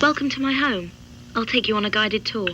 Welcome to my home. I'll take you on a guided tour.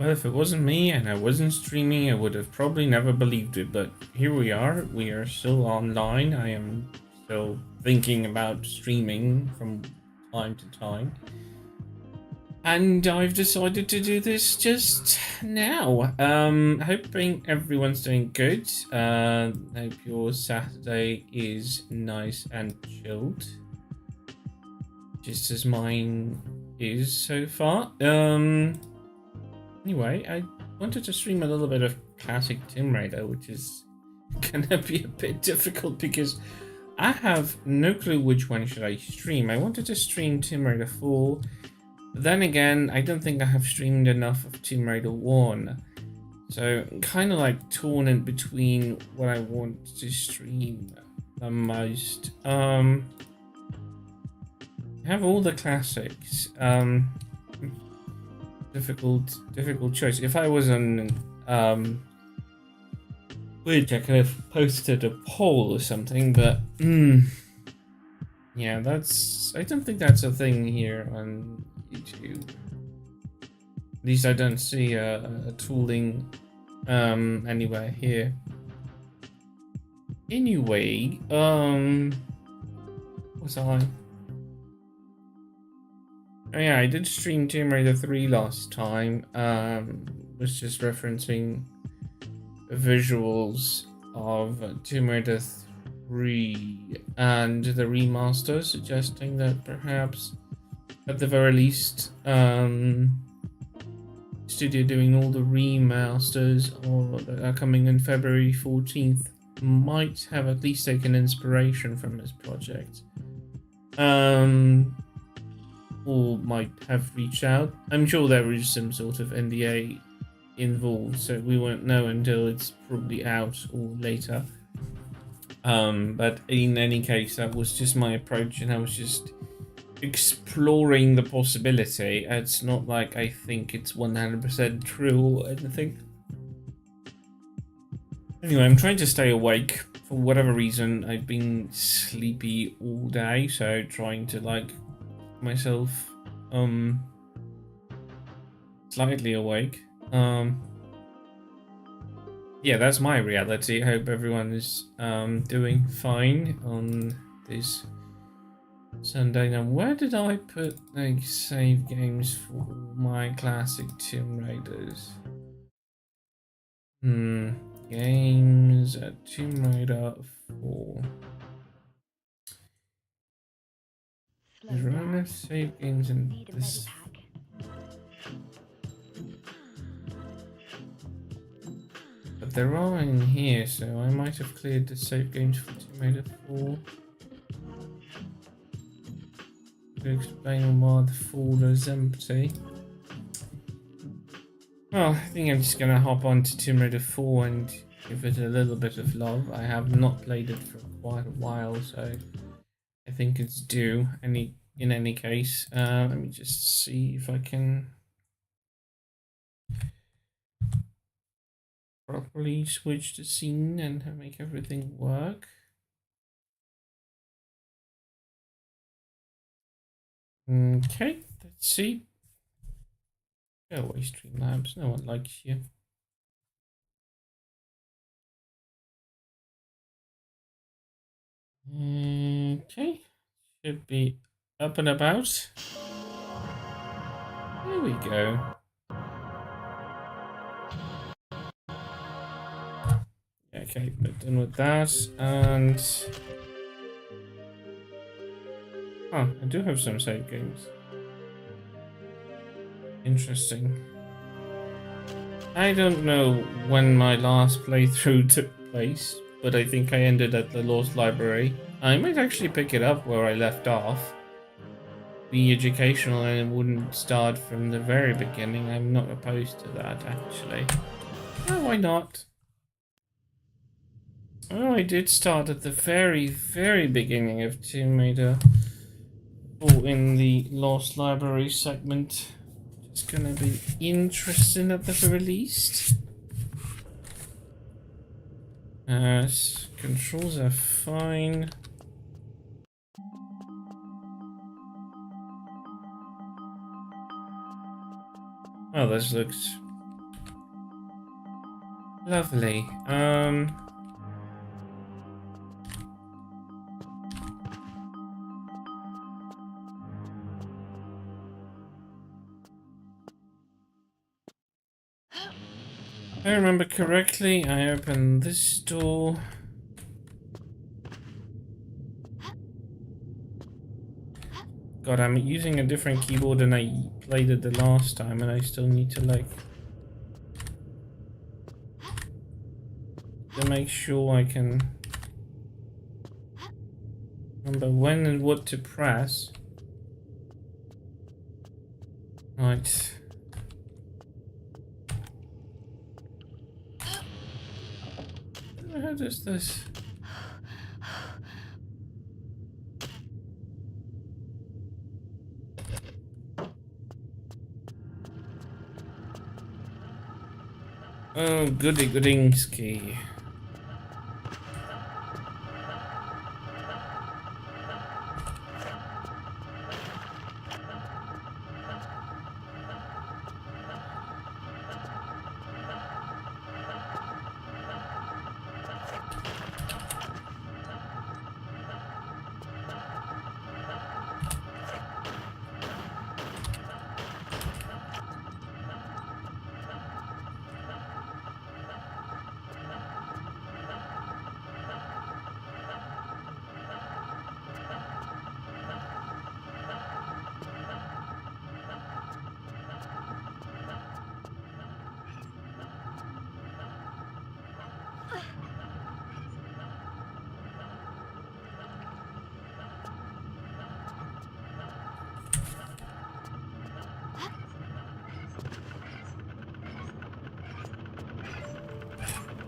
Well, if it wasn't me and I wasn't streaming, I would have probably never believed it, but here we are. We are still online. I am still thinking about streaming from time to time. And I've decided to do this just now. Hoping everyone's doing good. Hope your Saturday is nice and chilled. Just as mine is so far. Anyway, I wanted to stream a little bit of classic Tomb Raider, which is gonna be a bit difficult because I have no clue which one should I stream. I wanted to stream Tomb Raider 4, but then again, I don't think I have streamed enough of Tomb Raider 1. So kind of like torn in between what I want to stream the most. I have all the classics. Difficult choice. If I was on Twitch, I could have posted a poll or something, but yeah, I don't think that's a thing here on YouTube. At least I don't see a tooling anywhere here. Anyway, what's I? Oh yeah, I did stream Tomb Raider 3 last time. Was just referencing the visuals of Tomb Raider 3 and the remaster, suggesting that perhaps at the very least studio doing all the remasters or that are coming in February 14th might have at least taken inspiration from this project. Or might have reached out. I'm sure there is some sort of NDA involved, so we won't know until it's probably out or later. But in any case, that was just my approach, and I was just exploring the possibility. It's not like I think it's 100% true or anything. Anyway, I'm trying to stay awake. For whatever reason, I've been sleepy all day, so trying to like myself slightly awake. Yeah, that's my reality. I hope everyone is doing fine on this Sunday. Now, where did I put like save games for my classic Tomb Raiders? Games at Tomb Raider 4. There's random save games in this. But they're all in here, so I might have cleared the save games for Tomb Raider 4. To explain why the folder is empty. Well, I think I'm just gonna hop on to Tomb Raider 4 and give it a little bit of love. I have not played it for quite a while, so I think it's due. In any case, let me just see if I can properly switch the scene and make everything work. Okay, let's see. Go away, Streamlabs. No one likes you. Okay, should be up and about. There we go. Okay, we're done with that, and I do have some save games. Interesting. I don't know when my last playthrough took place, but I think I ended at the Lost Library. I might actually pick it up where I left off. Be educational and it wouldn't start from the very beginning. I'm not opposed to that, actually. Oh, why not? Oh, I did start at the very, very beginning of Tomb Raider 4 in the Lost Library segment. It's gonna be interesting at the very least. Controls are fine. Oh, this looks Lovely. If I remember correctly, I opened this door. God, I'm using a different keyboard than I played it the last time, and I still need to like to make sure I can remember when and what to press. Right. How does this? Oh, goody goodingsky.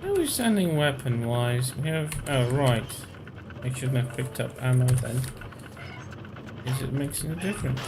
How are we standing weapon wise? We have. Oh, right. I shouldn't have picked up ammo then. Is it making a difference?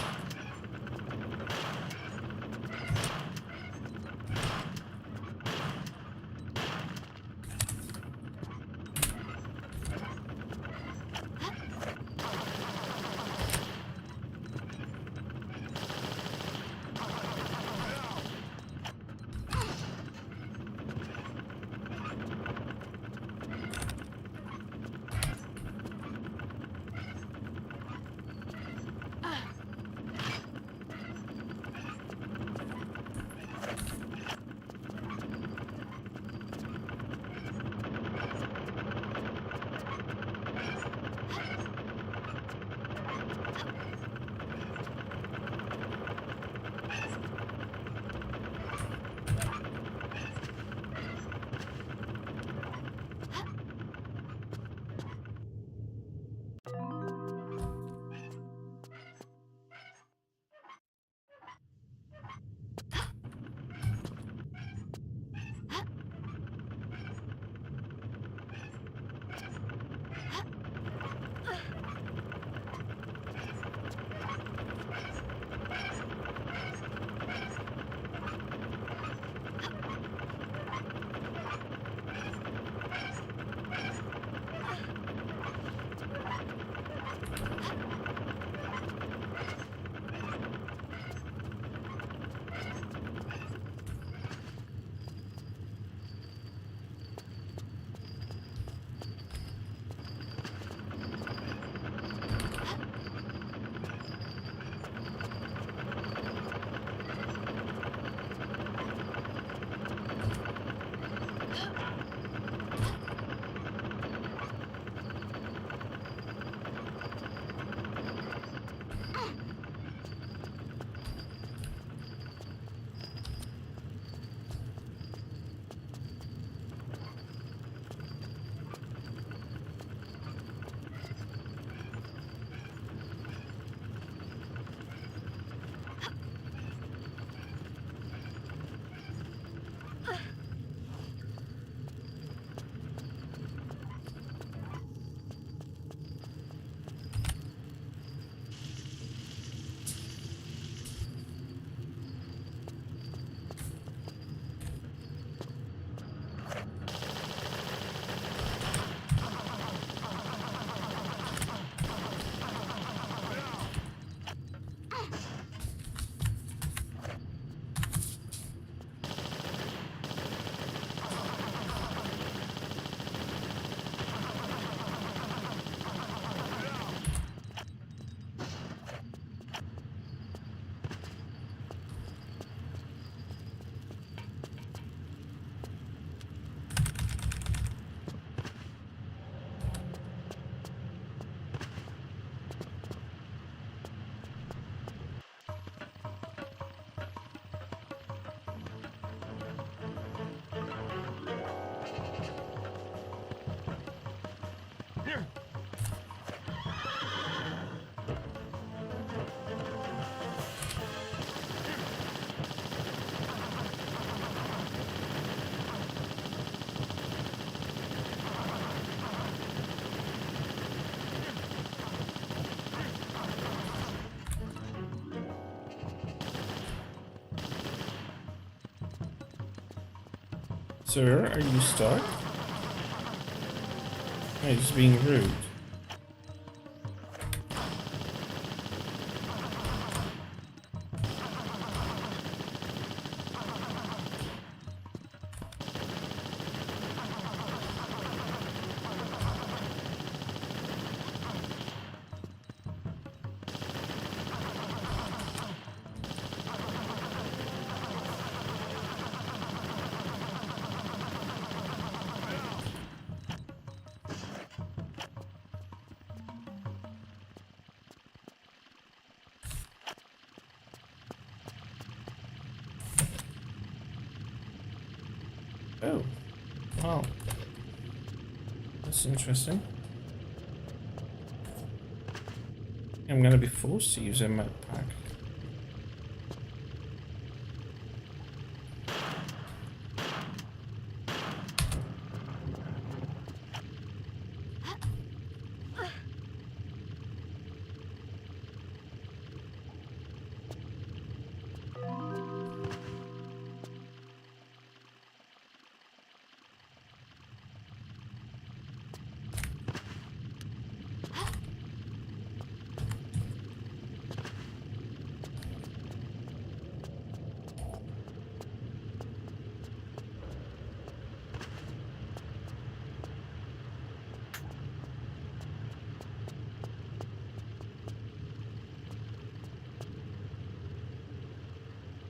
Sir, are you stuck? Oh, he's being rude. Oh, wow. That's interesting. I'm gonna be forced to use a map pack.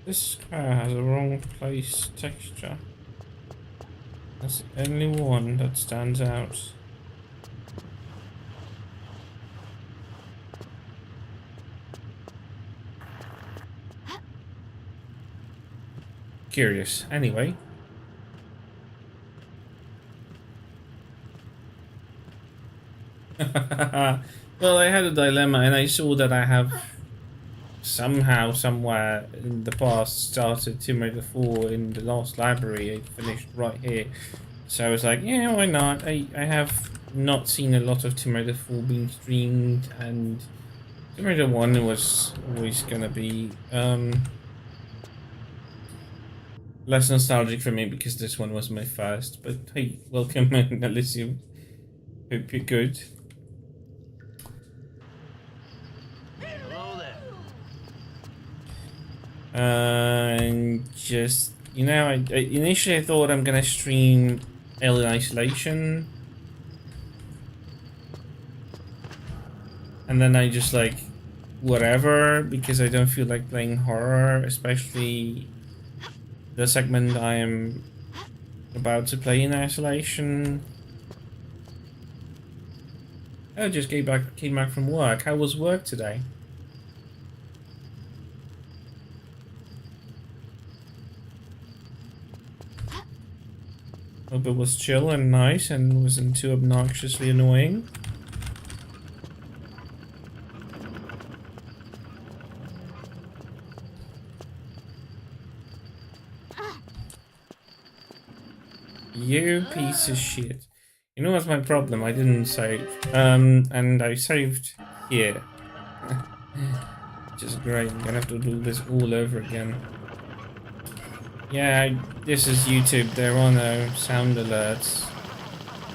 This car has a wrong place texture. That's the only one that stands out. Curious. Anyway. Well, I had a dilemma and I saw that I have somehow, somewhere in the past started Tomb Raider 4 in the last library. I finished right here. So I was like, yeah, why not? I have not seen a lot of Tomb Raider 4 being streamed, and Tomb Raider 1 was always gonna be less nostalgic for me because this one was my first. But hey, welcome, Elysium. Hope you're good. And just, you know, initially I thought I'm gonna stream Alien Isolation, and then I just like whatever, because I don't feel like playing horror, especially the segment I am about to play in Isolation. I just came back from work. How was work today? Hope it was chill and nice and wasn't too obnoxiously annoying. You piece of shit. You know what's my problem? I didn't save. And I saved here. Which is great. I'm gonna have to do this all over again. Yeah, this is YouTube. There are no sound alerts.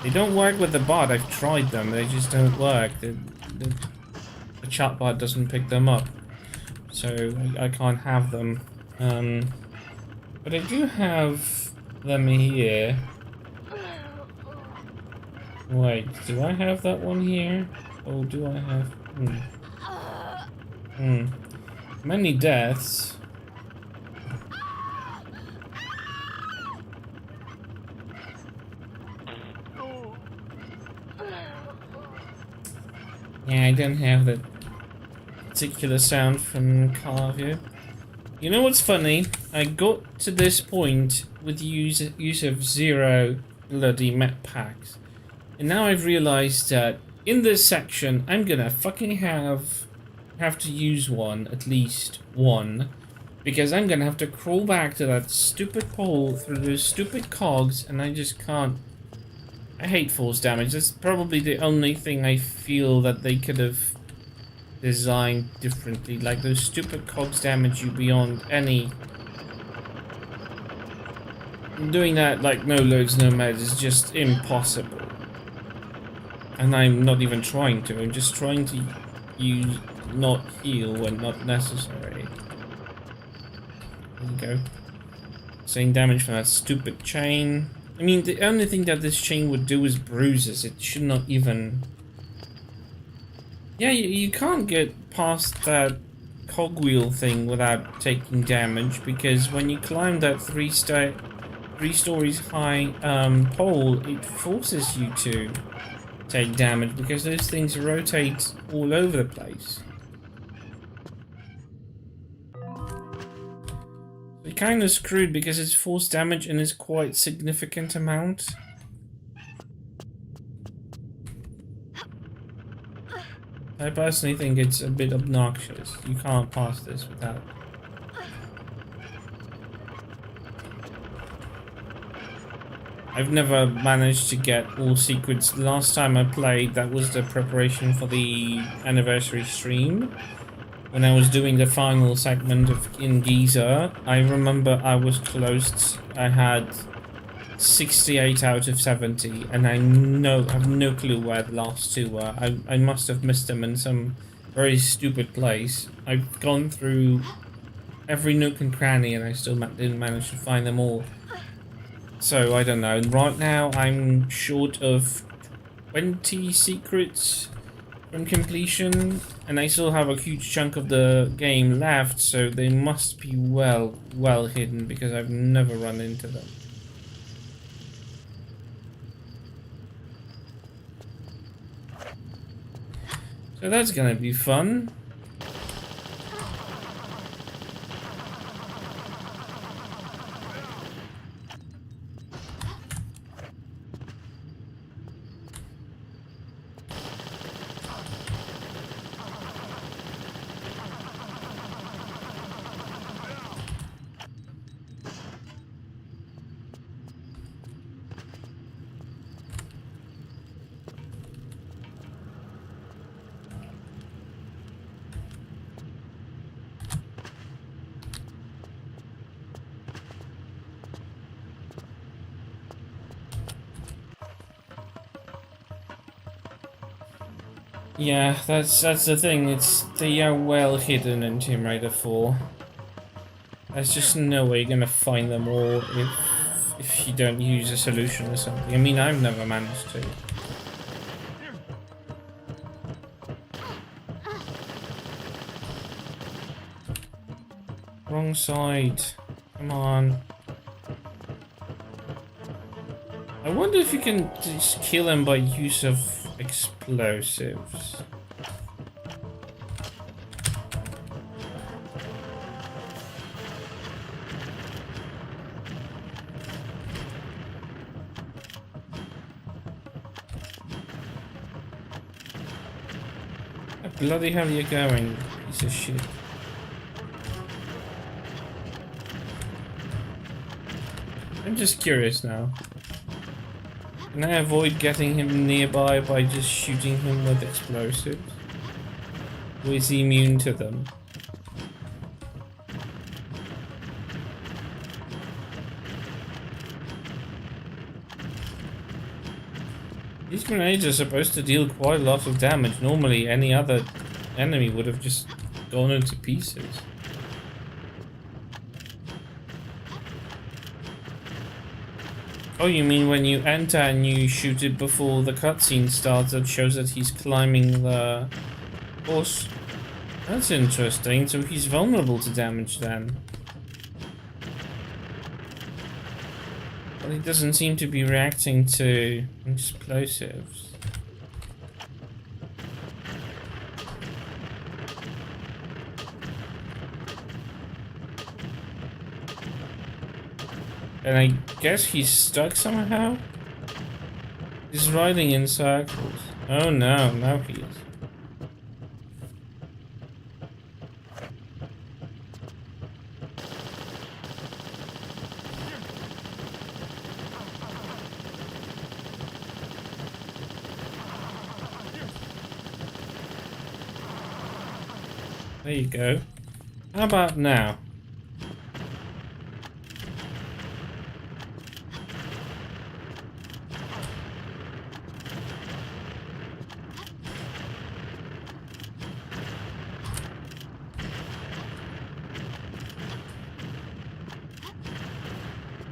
They don't work with the bot. I've tried them. They just don't work. The chat bot doesn't pick them up. So I can't have them. But I do have them here. Wait, do I have that one here? Oh, do I have... Many deaths. Yeah, I don't have that particular sound from Carvio. You know what's funny? I got to this point with use of 0 bloody map packs. And now I've realized that in this section, I'm gonna fucking have to use one, at least one, because I'm gonna have to crawl back to that stupid pole through those stupid cogs, and I just can't. I hate force damage. That's probably the only thing I feel that they could have designed differently. Like, those stupid cogs damage you beyond any. Doing that, like, no loads, no meds is just impossible. And I'm not even trying to. I'm just trying to use not heal when not necessary. There you go. Same damage from that stupid chain. I mean, the only thing that this chain would do is bruises. It should not even... Yeah, you can't get past that cogwheel thing without taking damage, because when you climb that three stories high pole, it forces you to take damage because those things rotate all over the place. They're kind of screwed because it's force damage and it's quite significant amount. I personally think it's a bit obnoxious. You can't pass this without. I've never managed to get all secrets. Last time I played, that was the preparation for the anniversary stream. When I was doing the final segment in Giza, I remember I was close. I had 68 out of 70, and I have no clue where the last two were. I must have missed them in some very stupid place. I've gone through every nook and cranny, and I still didn't manage to find them all. So, I don't know. Right now, I'm short of 20 secrets from completion, and I still have a huge chunk of the game left, so they must be well hidden, because I've never run into them. So that's gonna be fun. Yeah, that's the thing. They are well hidden in Tomb Raider 4. There's just no way you're gonna find them all if you don't use a solution or something. I mean, I've never managed to. Wrong side. Come on. I wonder if you can just kill them by use of explosives. Where bloody hell are you going, piece of shit? I'm just curious now. Can I avoid getting him nearby by just shooting him with explosives? Or is he immune to them? These grenades are supposed to deal quite a lot of damage. Normally any other enemy would have just gone into pieces. Oh, you mean when you enter and you shoot it before the cutscene starts, that shows that he's climbing the horse? That's interesting, so he's vulnerable to damage then. But he doesn't seem to be reacting to explosives. And I guess he's stuck somehow? He's riding in circles. Oh no, now he is. There you go. How about now?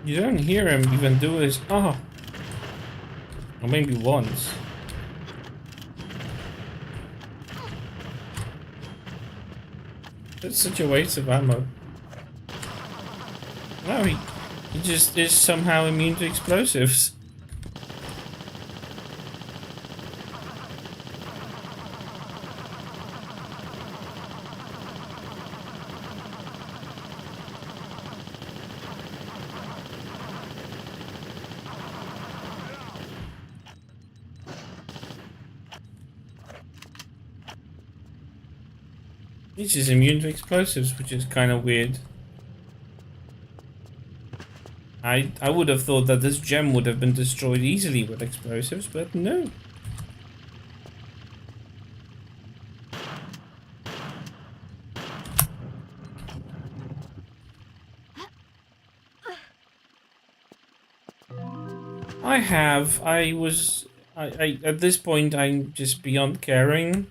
You don't hear him even do his or maybe once. That's such a waste of ammo. No, he just is somehow immune to explosives. He's just immune to explosives, which is kind of weird. I would have thought that this gem would have been destroyed easily with explosives, but no. I at this point I'm just beyond caring.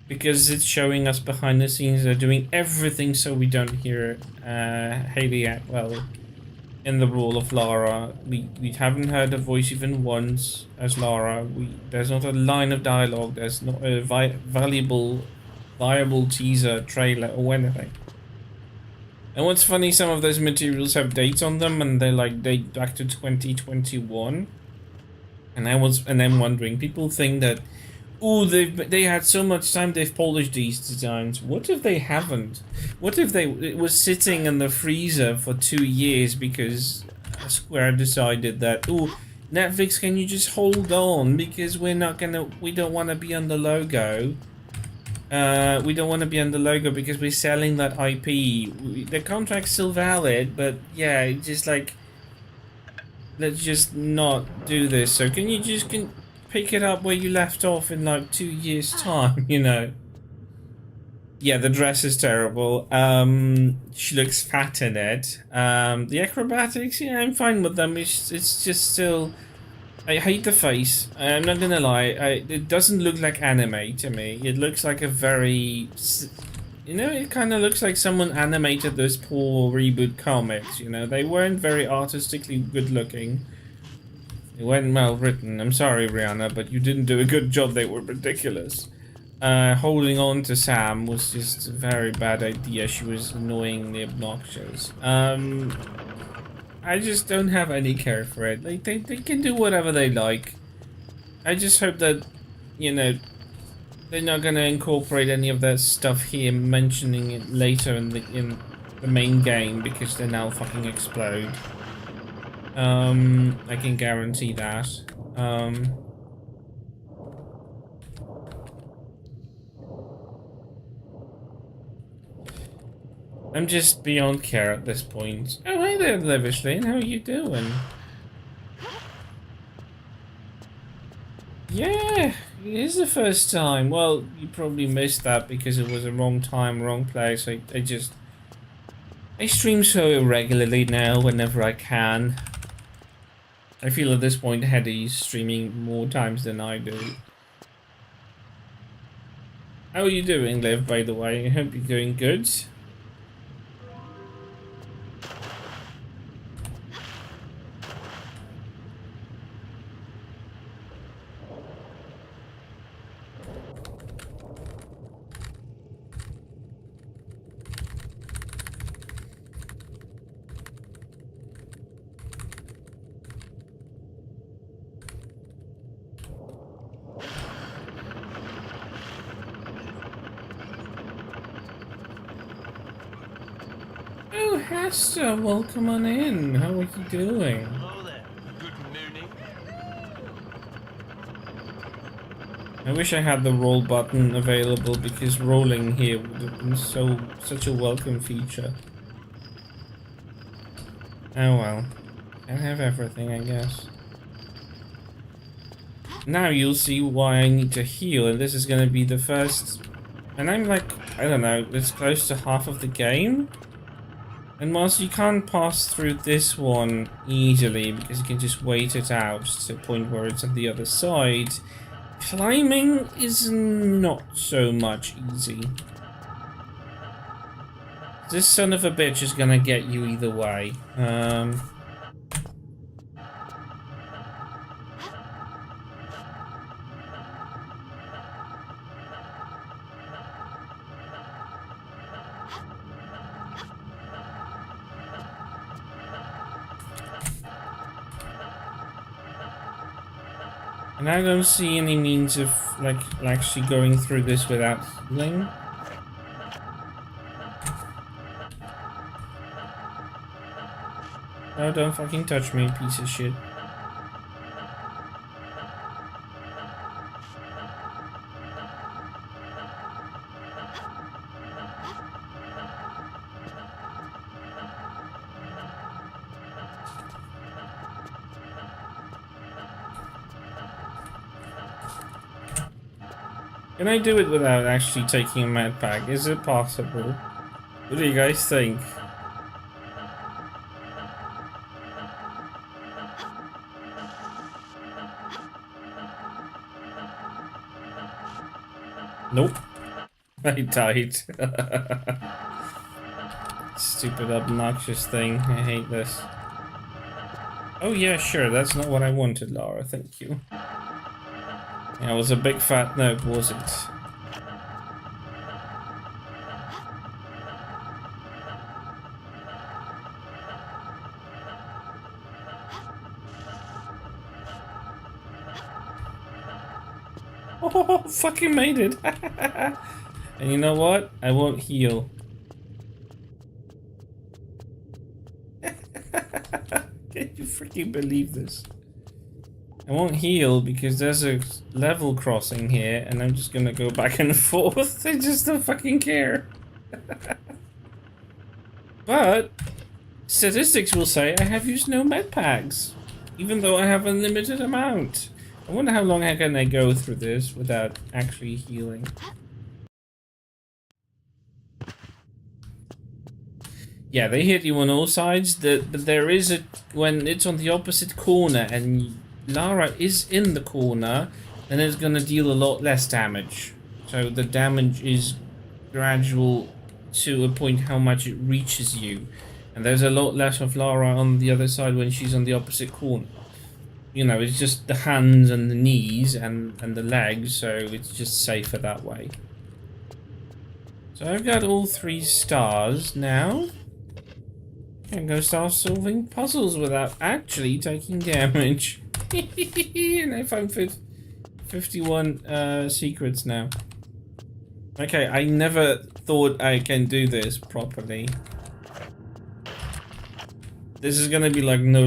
Because it's showing us behind the scenes, they're doing everything so we don't hear Haley Atwell in the role of Lara. We haven't heard her voice even once as Lara. There's not a line of dialogue. There's not a viable teaser, trailer, or anything. And what's funny, some of those materials have dates on them, and they like date back to 2021. And I'm wondering, people think that, oh, they had so much time, they've polished these designs. What if they haven't? What if it was sitting in the freezer for 2 years because Square decided that, oh, Netflix, can you just hold on because we don't want to be on the logo. We don't want to be on the logo because we're selling that IP. The contract's still valid, but yeah, just like, let's just not do this. So can you just pick it up where you left off in like 2 years' time, you know? Yeah, the dress is terrible. She looks fat in it. The acrobatics, yeah, I'm fine with them. It's just still, I hate the face. I'm not gonna lie. It doesn't look like anime to me. It looks like a very, you know, it kind of looks like someone animated those poor reboot comics. You know, they weren't very artistically good looking. It wasn't well written. I'm sorry, Rihanna, but you didn't do a good job. They were ridiculous. Holding on to Sam was just a very bad idea. She was annoyingly obnoxious. I just don't have any care for it. Like, they can do whatever they like. I just hope that, you know, they're not gonna incorporate any of that stuff here, mentioning it later in the main game, because they now fucking explode. I can guarantee that. I'm just beyond care at this point. Oh, hey there, Levishlane. How are you doing? Yeah, it is the first time. Well, you probably missed that because it was a wrong time, wrong place. I stream so irregularly now whenever I can. I feel at this point Hetty's streaming more times than I do. How are you doing, Liv, by the way? I hope you're doing good. Oh, Hester, welcome on in. How are you doing? Hello there. Good morning. I wish I had the roll button available because rolling here would have been such a welcome feature. Oh well. Can't have everything, I guess. Now you'll see why I need to heal, and this is gonna be the first... And I'm like, I don't know, it's close to half of the game? And whilst you can't pass through this one easily, because you can just wait it out to a point where it's on the other side, climbing is not so much easy. This son of a bitch is gonna get you either way. And I don't see any means of like actually going through this without healing. Oh, don't fucking touch me, piece of shit. Can I do it without actually taking a med pack? Is it possible? What do you guys think? Nope. I died. Stupid obnoxious thing. I hate this. Oh yeah, sure. That's not what I wanted, Lara. Thank you. Yeah, it was a big fat no, was it? Oh, fucking made it. And you know what? I won't heal. Can you freaking believe this? I won't heal because there's a level crossing here and I'm just gonna go back and forth. I just don't fucking care. But statistics will say I have used no med packs, even though I have a limited amount. I wonder how long I can go through this without actually healing. Yeah, they hit you on all sides. But there is a... When it's on the opposite corner and Lara is in the corner, then it's gonna deal a lot less damage. So the damage is gradual to a point how much it reaches you. And there's a lot less of Lara on the other side when she's on the opposite corner. You know, it's just the hands and the knees and the legs, so it's just safer that way. So I've got all 3 stars now. And go start solving puzzles without actually taking damage. And I found 51 secrets now. Okay, I never thought I can do this properly. This is gonna be like no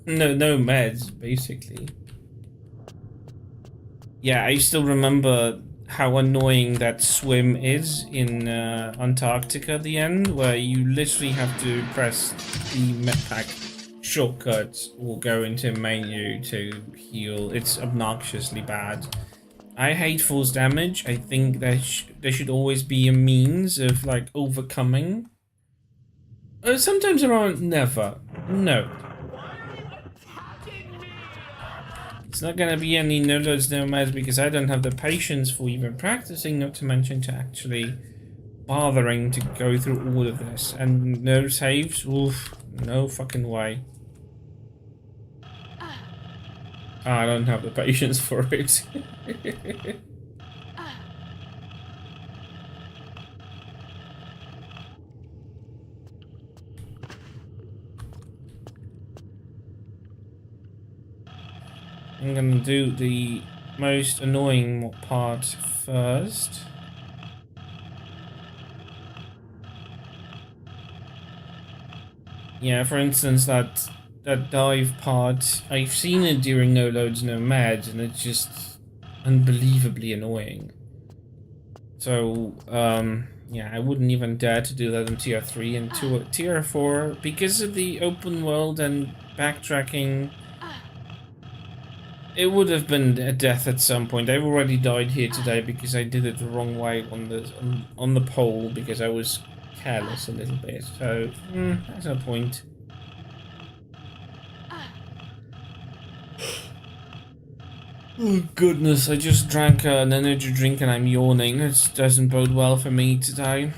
meds, basically. Yeah, I still remember how annoying that swim is in Antarctica at the end, where you literally have to press the medpack shortcut or go into a menu to heal. It's obnoxiously bad. I hate force damage. I think there should always be a means of like overcoming. Sometimes there aren't, never. No. It's not gonna be any no loads, no meds because I don't have the patience for even practicing, not to mention to actually bothering to go through all of this. And no saves? Oof, no fucking way. I don't have the patience for it. I'm gonna do the most annoying part first. Yeah, for instance, that dive part, I've seen it during no loads, no meds, and it's just unbelievably annoying. So, yeah, I wouldn't even dare to do that in tier 3 and tier 4 because of the open world and backtracking. It would have been a death at some point. I've already died here today because I did it the wrong way on the pole because I was careless a little bit. So, that's no point. Oh goodness, I just drank an energy drink and I'm yawning. It doesn't bode well for me today.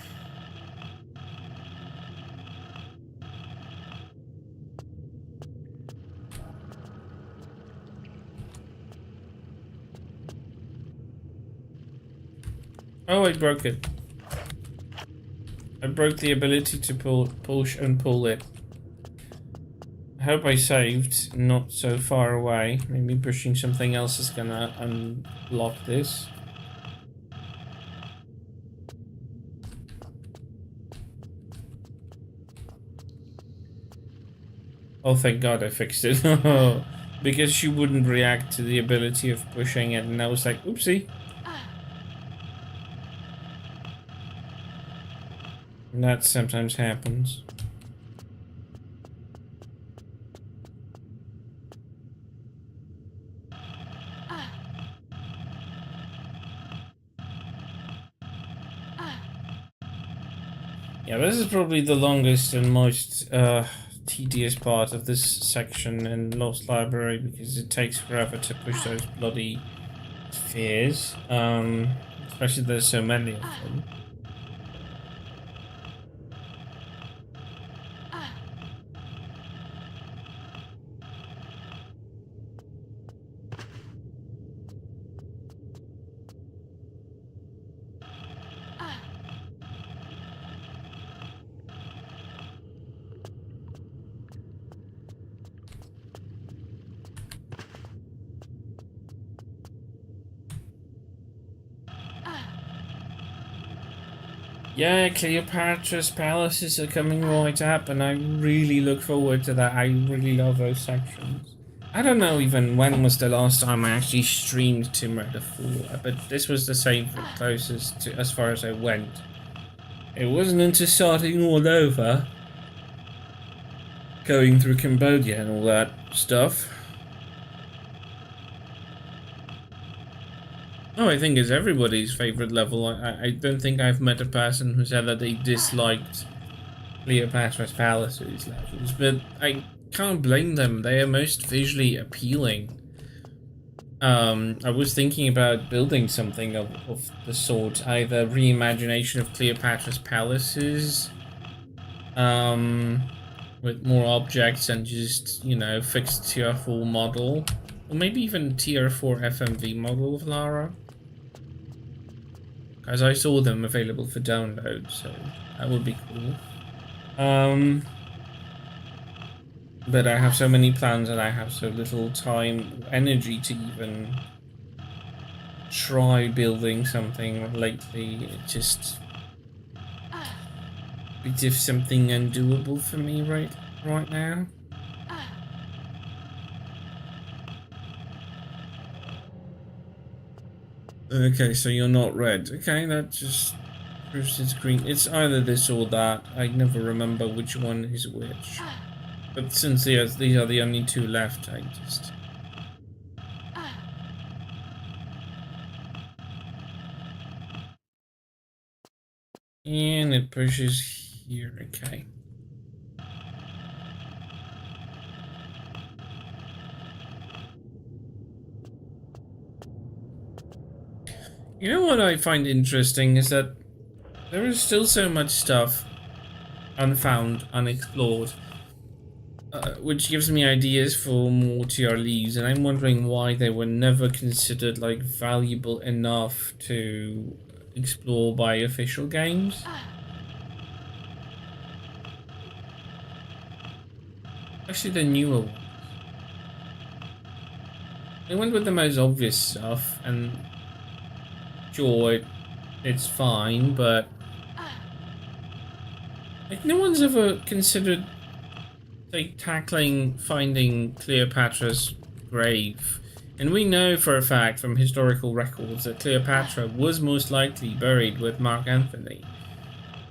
Oh, I broke it. I broke the ability to push and pull it. I hope I saved not so far away. Maybe pushing something else is gonna unlock this. Oh, thank God I fixed it. Because she wouldn't react to the ability of pushing it, and I was like, oopsie. And that sometimes happens. Yeah, this is probably the longest and most tedious part of this section in Lost Library because it takes forever to push those bloody spheres. Especially there's so many of them. Yeah, Cleopatra's palaces are coming right up, and I really look forward to that. I really love those sections. I don't know even when was the last time I actually streamed Tomb Raider 4, but this was the same closest to as far as I went. It wasn't into starting all over, going through Cambodia and all that stuff. Oh, I think it's everybody's favorite level. I don't think I've met a person who said that they disliked Cleopatra's Palaces levels, but I can't blame them. They are most visually appealing. I was thinking about building something of the sort, either reimagination of Cleopatra's Palaces, with more objects and just, you know, fixed tier 4 model, or maybe even tier 4 FMV model of Lara. As I saw them available for download, so that would be cool. But I have so many plans and I have so little time, energy to even try building something lately. It just bit of something undoable for me right now. Okay, so you're not red. Okay, that just proves it's green. It's either this or that. I never remember which one is which. But since these are the only two left, I just... And it pushes here, okay. You know what I find interesting is that there is still so much stuff unfound, unexplored, which gives me ideas for more TR leaves, and I'm wondering why they were never considered like valuable enough to explore by official games. Actually, the newer ones. They went with the most obvious stuff, and sure, it's fine, but like no one's ever considered like tackling finding Cleopatra's grave And we know for a fact from historical records that Cleopatra was most likely buried with Mark Antony,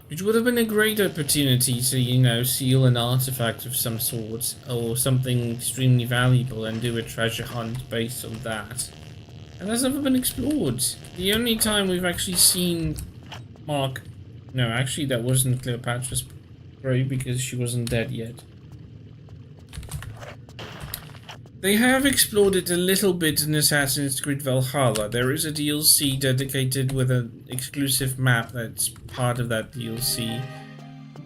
which would have been a great opportunity to, you know, seal an artifact of some sort or something extremely valuable and do a treasure hunt based on that. And that's never been explored. The only time we've actually seen Mark... No, actually that wasn't Cleopatra's grave because she wasn't dead yet. They have explored it a little bit in Assassin's Creed Valhalla. There is a DLC dedicated with an exclusive map that's part of that DLC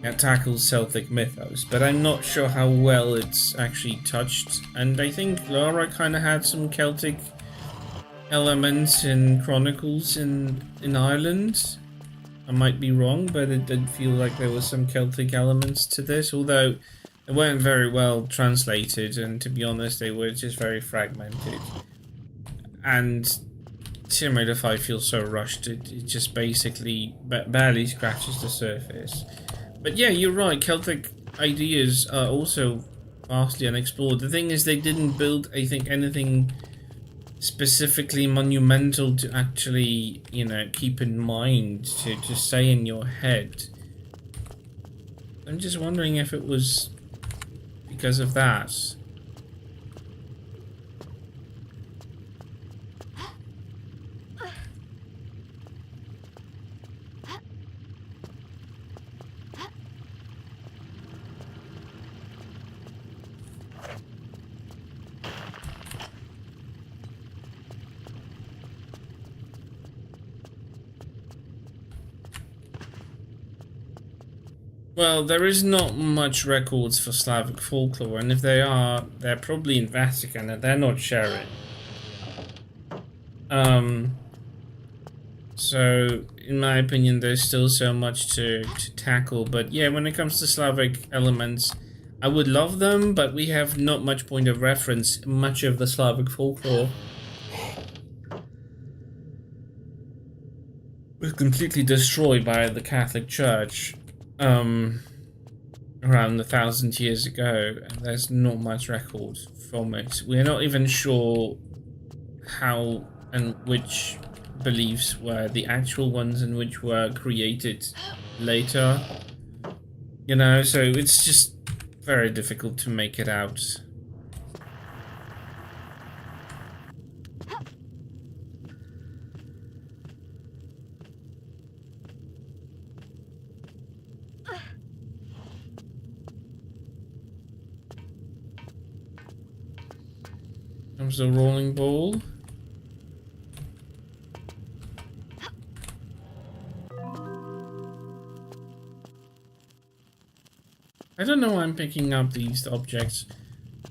that tackles Celtic mythos, but I'm not sure how well it's actually touched. And I think Lara kind of had some Celtic elements in Chronicles in Ireland. I might be wrong, but it did feel like there was some Celtic elements to this, although they weren't very well translated, and to be honest, they were just very fragmented. And Simulator 5 feels so rushed, it just basically barely scratches the surface. But yeah, you're right, Celtic ideas are also vastly unexplored. The thing is, they didn't build, I think, anything specifically monumental to actually, you know, keep in mind, to stay in your head. I'm just wondering if it was because of that. Well, there is not much records for Slavic folklore, and if they are, they're probably in Vatican and they're not sharing. So, in my opinion, there's still so much to tackle, but yeah, when it comes to Slavic elements, I would love them, but we have not much point of reference. Much of the Slavic folklore was completely destroyed by the Catholic Church. Around 1,000 years ago, and there's not much record from it. We're not even sure how and which beliefs were the actual ones and which were created later. You know, so it's just very difficult to make it out. Comes the rolling ball. I don't know why I'm picking up these objects.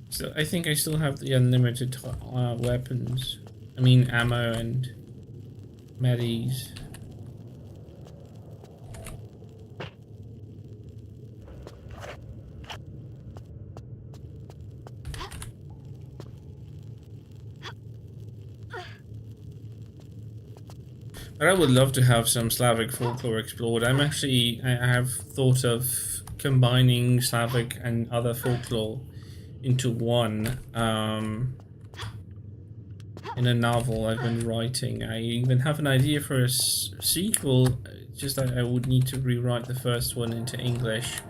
So I think I still have the unlimited weapons. I mean ammo and medis. But I would love to have some Slavic folklore explored. I have thought of combining Slavic and other folklore into one in a novel I've been writing. I even have an idea for a sequel, just I would need to rewrite the first one into English.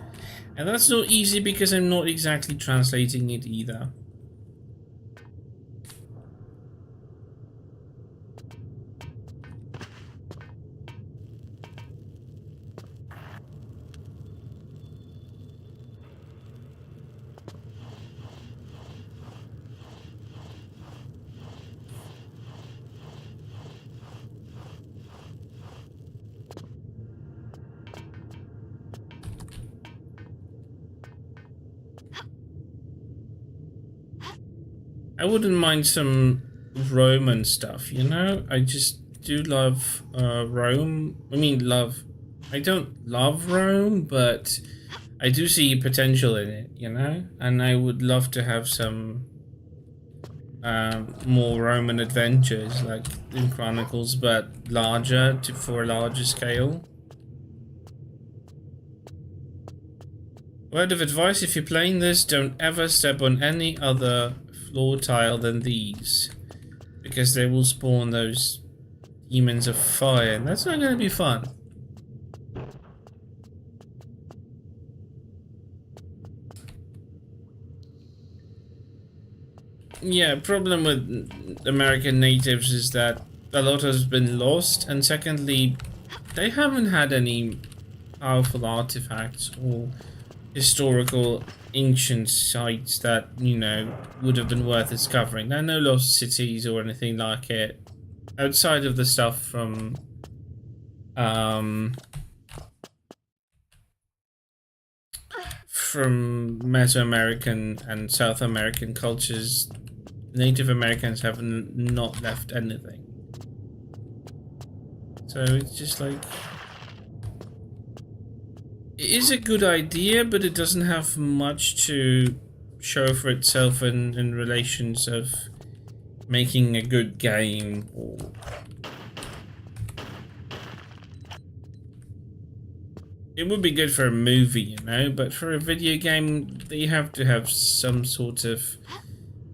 And that's not easy because I'm not exactly translating it either. I wouldn't mind some Roman stuff, you know? I just do love Rome. I mean, I don't love Rome, but I do see potential in it, you know? And I would love to have some more Roman adventures, like in Chronicles, but larger, for a larger scale. Word of advice, if you're playing this, don't ever step on any other floor tile than these. because they will spawn those demons of fire, and that's not going to be fun. Yeah, problem with American natives is that a lot has been lost, and secondly, they haven't had any powerful artifacts or historical ancient sites that, you know, would have been worth discovering. There are no lost cities or anything like it, outside of the stuff from Mesoamerican and South American cultures. Native Americans have not left anything. So it's just like, it is a good idea, but it doesn't have much to show for itself in relations of making a good game. Or it would be good for a movie, you know, but for a video game, they have to have some sort of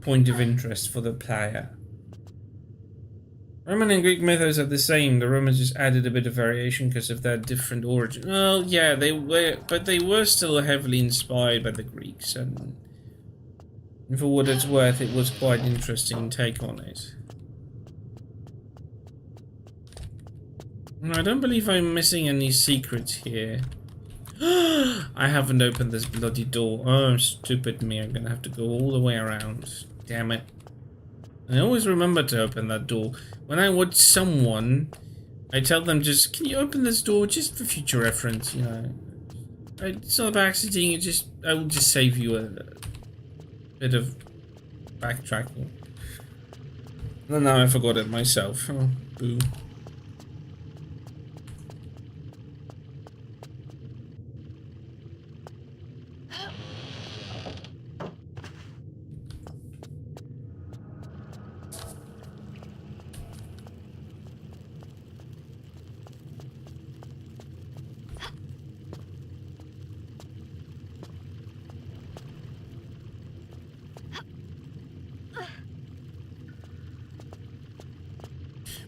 point of interest for the player. Roman and Greek mythos are the same. The Romans just added a bit of variation because of their different origin. Well, yeah, they were, but they were still heavily inspired by the Greeks, and for what it's worth, it was quite an interesting take on it. I don't believe I'm missing any secrets here. I haven't opened this bloody door. Oh, stupid me. I'm gonna have to go all the way around. Damn it. I always remember to open that door. When I watch someone, I tell them just, can you open this door just for future reference, you know. It's not about accident, I will just save you a bit of backtracking. And now I forgot it myself. Oh, boo.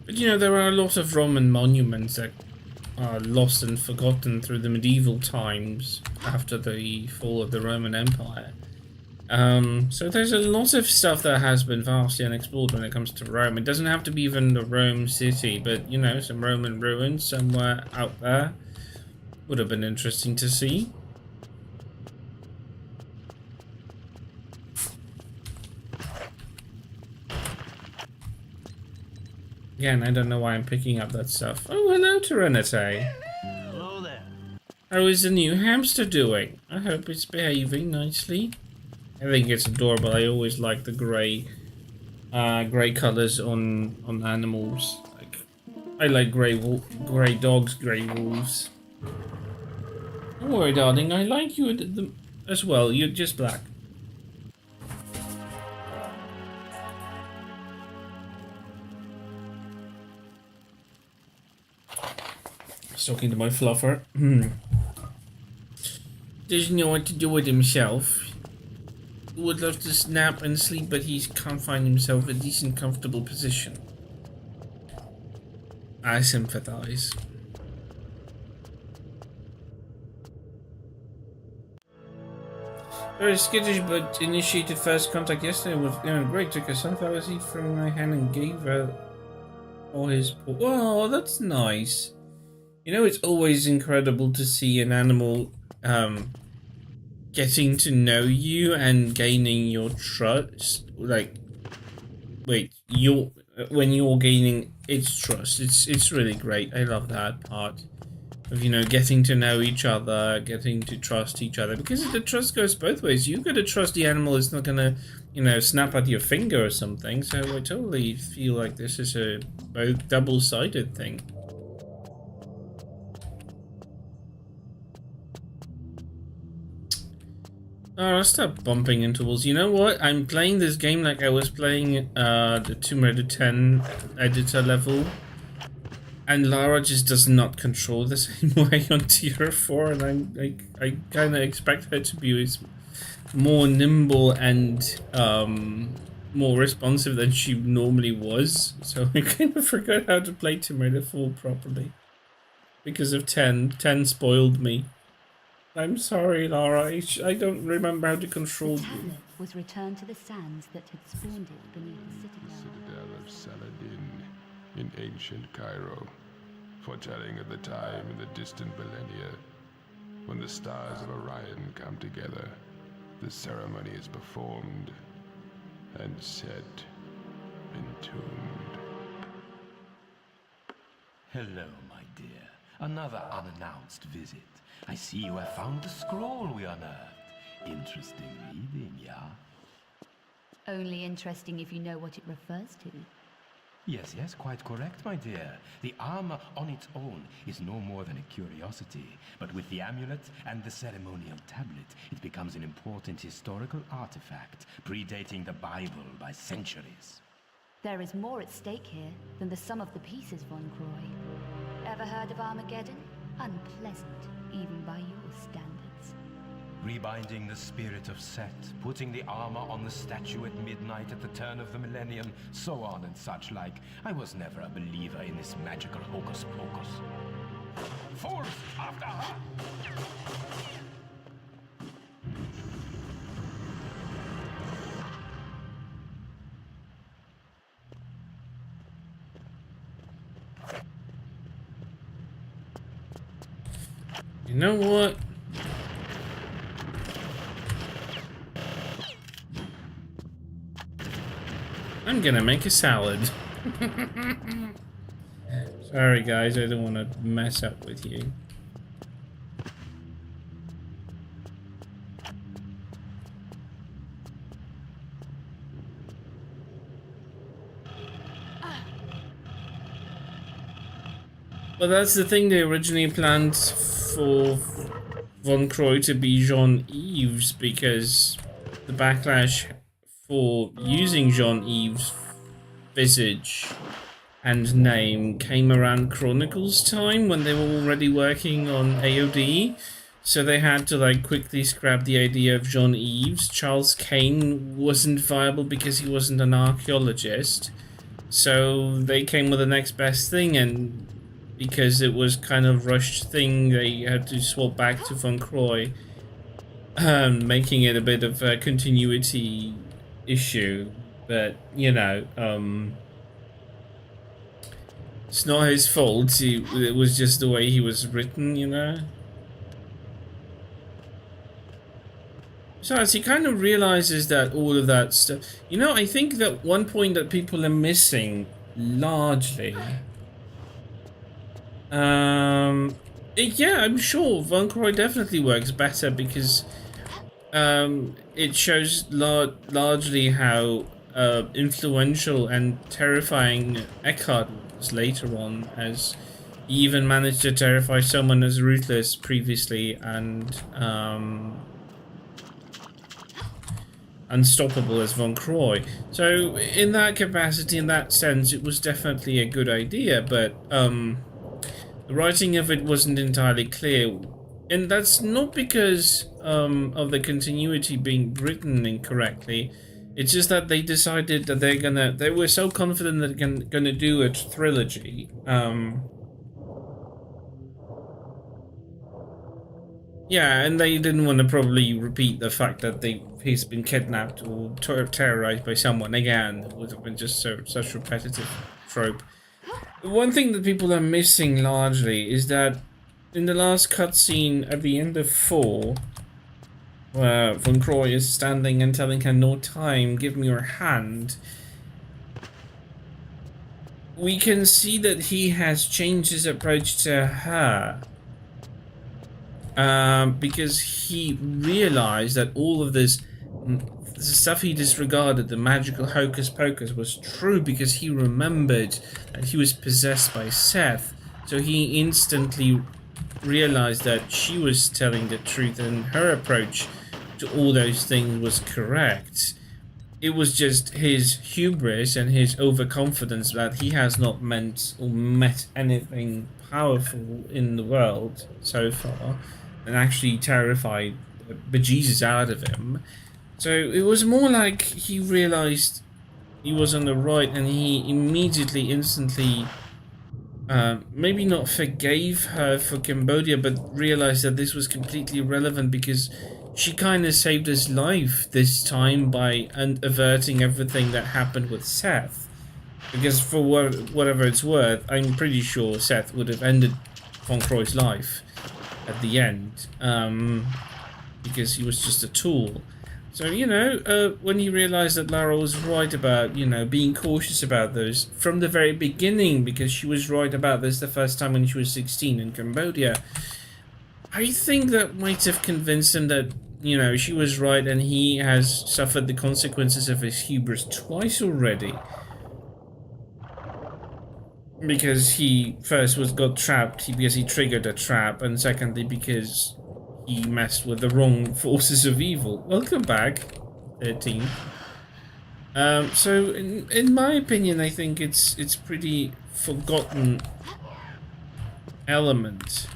But you know, there are a lot of Roman monuments that are lost and forgotten through the medieval times after the fall of the Roman Empire. So there's a lot of stuff that has been vastly unexplored when it comes to Rome. It doesn't have to be even the Rome city, but you know, some Roman ruins somewhere out there would have been interesting to see. Again, I don't know why I'm picking up that stuff. Oh, hello, Serenity. Hello there. How is the new hamster doing? I hope it's behaving nicely. I think it's adorable. I always like the grey colors on animals. Like, I like grey dogs, grey wolves. Don't worry, darling. I like you as well. You're just black. Talking to my fluffer. Doesn't know what to do with himself. He would love to snap and sleep, but he can't find himself a decent, comfortable position. I sympathize. Very skittish, but initiated first contact yesterday was great. Took a sunflower seed from my hand and gave her all his paw. Oh, that's nice. You know, it's always incredible to see an animal getting to know you and gaining your trust. Like, wait, when you're gaining its trust, it's really great. I love that part of, you know, getting to know each other, getting to trust each other, because the trust goes both ways. You gotta trust the animal is not gonna, you know, snap at your finger or something. So I totally feel like this is a both double-sided thing. Oh, I'll stop bumping into walls. You know what? I'm playing this game like I was playing the Tomb Raider 10 editor level. And Lara just does not control the same way on Tier 4. And I kind of expect her to be more nimble and more responsive than she normally was, so I kind of forgot how to play Tomato properly. Because of 10. 10 spoiled me. I'm sorry, Lara. I don't remember how to control The you. tablet was returned to the sands that had spawned it beneath the Citadel of Saladin in ancient Cairo, foretelling of the time in the distant millennia when the stars of Orion come together. The ceremony is performed and set, entombed. Hello, my dear. Another unannounced visit. I see you have found the scroll we unearthed. Interesting reading, yeah? Only interesting if you know what it refers to. Yes, quite correct, my dear. The armor on its own is no more than a curiosity, but with the amulet and the ceremonial tablet, it becomes an important historical artifact, predating the Bible by centuries. There is more at stake here than the sum of the pieces, Von Croy. Ever heard of Armageddon? Unpleasant, even by your standards. Rebinding the spirit of Set, putting the armor on the statue at midnight at the turn of the millennium, so on and such like. I was never a believer in this magical hocus-pocus. Fools after her! You know what? I'm gonna make a salad. Sorry guys, I don't want to mess up with you. Well, that's the thing, they originally planned for Von Croy to be Jean-Yves because the backlash for using Jean-Yves' visage and name came around Chronicles time when they were already working on AOD. So they had to like quickly scrap the idea of Jean-Yves. Charles Kane wasn't viable because he wasn't an archaeologist. So they came with the next best thing, and because it was kind of rushed thing, they had to swap back to Von Croy, making it a bit of a continuity issue. But you know, it's not his fault. It was just the way he was written, you know. Besides, he kind of realizes that all of that stuff. You know, I think that one point that people are missing largely. Yeah, I'm sure Von Croy definitely works better because it shows largely how influential and terrifying Eckhart was later on, as he even managed to terrify someone as ruthless previously and unstoppable as Von Croy. So in that capacity, in that sense, it was definitely a good idea, but the writing of it wasn't entirely clear, and that's not because of the continuity being written incorrectly. It's just that they decided that they were so confident that they're gonna do a trilogy. Yeah, and they didn't want to probably repeat the fact that he's been kidnapped or terrorized by someone again. It would have been just such repetitive trope. One thing that people are missing largely is that in the last cutscene at the end of 4, where Von Croy is standing and telling her no time, give me your hand, we can see that he has changed his approach to her. Because he realized that all of this the stuff he disregarded, the magical hocus pocus, was true because he remembered that he was possessed by Seth. So he instantly realized that she was telling the truth and her approach to all those things was correct. It was just his hubris and his overconfidence that he has not met anything powerful in the world so far, and actually terrified the bejesus out of him. So it was more like he realized he was on the right, and he immediately, instantly, maybe not forgave her for Cambodia, but realized that this was completely irrelevant because she kind of saved his life this time by averting everything that happened with Seth. Because for whatever it's worth, I'm pretty sure Seth would have ended Von Croy's life at the end, because he was just a tool. So, you know, when you realize that Lara was right about, you know, being cautious about those from the very beginning, because she was right about this the first time when she was 16 in Cambodia, I think that might have convinced him that, you know, she was right and he has suffered the consequences of his hubris twice already. Because he first got trapped because he triggered a trap, and secondly because he messed with the wrong forces of evil. Welcome back, 13. So in my opinion, I think it's pretty forgotten element.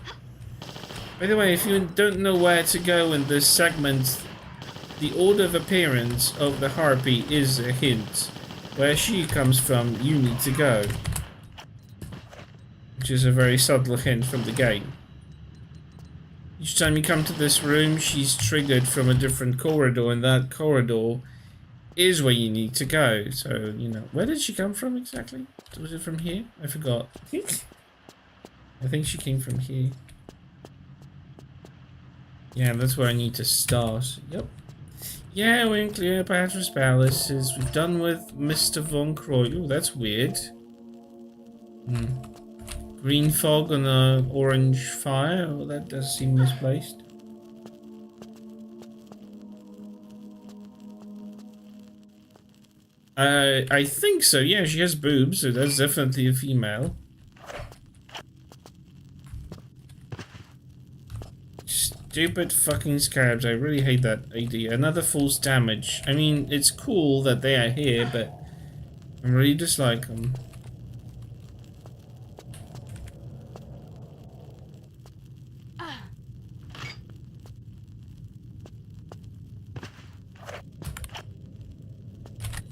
By the way, if you don't know where to go in this segment, the order of appearance of the harpy is a hint. Where she comes from, you need to go. Which is a very subtle hint from the game. Each time you come to this room, she's triggered from a different corridor, and that corridor is where you need to go. So, you know, where did she come from exactly? Was it from here? I forgot. I think she came from here. Yeah, that's where I need to start. Yep. Yeah, we're in Cleopatra's Palaces. We've done with Mr. Von Croy. Ooh, that's weird. Green fog on an orange fire. Oh, that does seem misplaced. I think so. Yeah, she has boobs, so that's definitely a female. Stupid fucking scarabs. I really hate that idea. Another false damage. I mean, it's cool that they are here, but I really dislike them.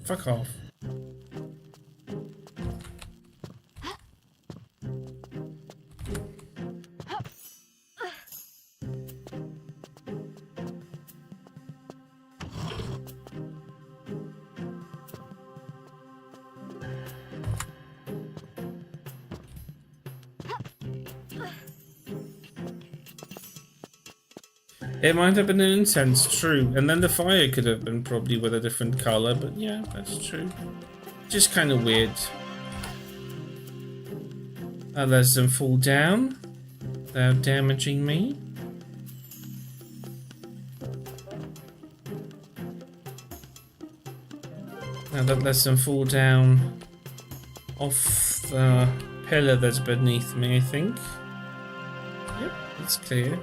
Fuck off. It might have been an incense, true. And then the fire could have been probably with a different color, but yeah, that's true. Just kind of weird. Let them fall down without damaging me. Now that lets them fall down off the pillar that's beneath me, I think. Yep, it's clear.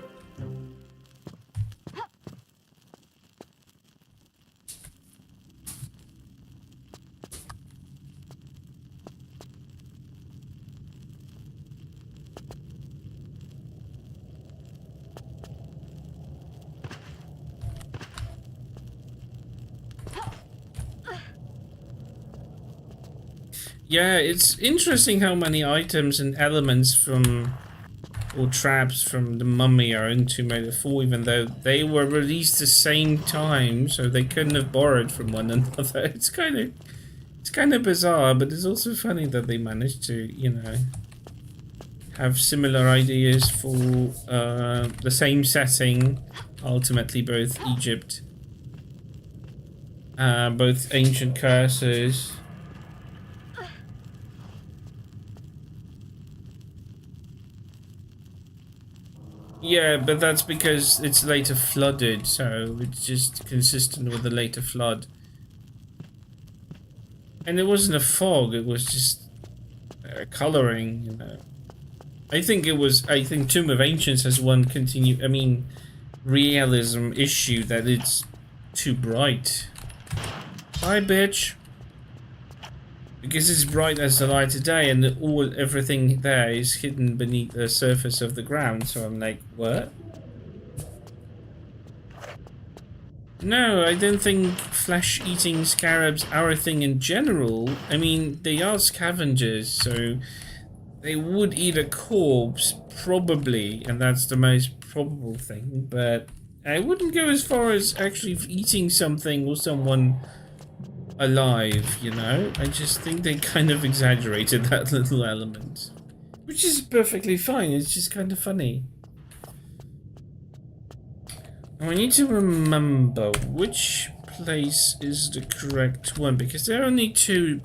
Yeah, it's interesting how many items and elements from, or traps from the Mummy are in Tomb Raider 4, even though they were released the same time, so they couldn't have borrowed from one another. It's kind of bizarre, but it's also funny that they managed to, you know, have similar ideas for the same setting, ultimately both Egypt, both ancient curses. Yeah, but that's because it's later flooded, so it's just consistent with the later flood. And it wasn't a fog, it was just coloring, you know. I think Tomb of Ancients has one realism issue that it's too bright. Hi, bitch. Because it's bright as the light of day, and everything there is hidden beneath the surface of the ground. So I'm like, what? No, I don't think flesh-eating scarabs are a thing in general. I mean, they are scavengers, so they would eat a corpse, probably, and that's the most probable thing, but I wouldn't go as far as actually eating something or someone alive, you know? I just think they kind of exaggerated that little element. Which is perfectly fine, it's just kind of funny. Now I need to remember which place is the correct one, because there are only two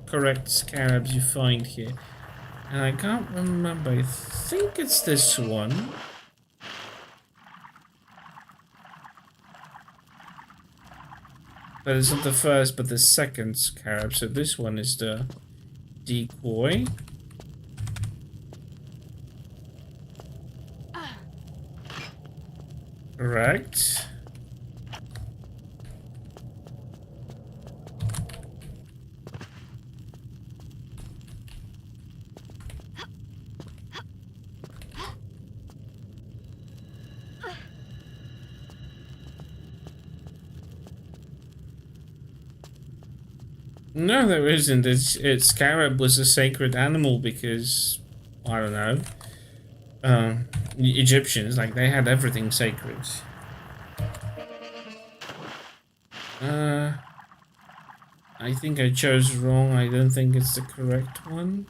correct scarabs you find here. And I can't remember, I think it's this one. But it's not the first, but the second scarab, so this one is the decoy. Correct. No, there isn't. Scarab was a sacred animal because, I don't know, the Egyptians, like, they had everything sacred. I think I chose wrong. I don't think it's the correct one.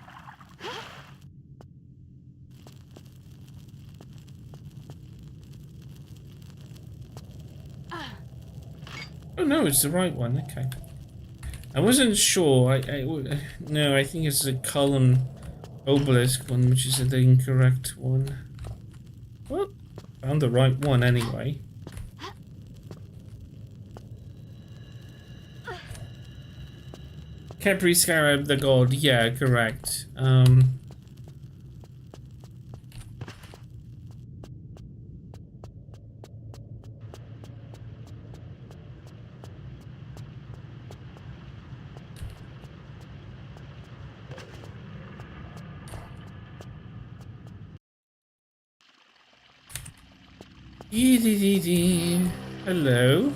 Oh no, it's the right one. Okay. I wasn't sure. No, I think it's the column obelisk one, which is the incorrect one. Well, found the right one anyway. Capri Scarab the god, yeah, correct. Hello.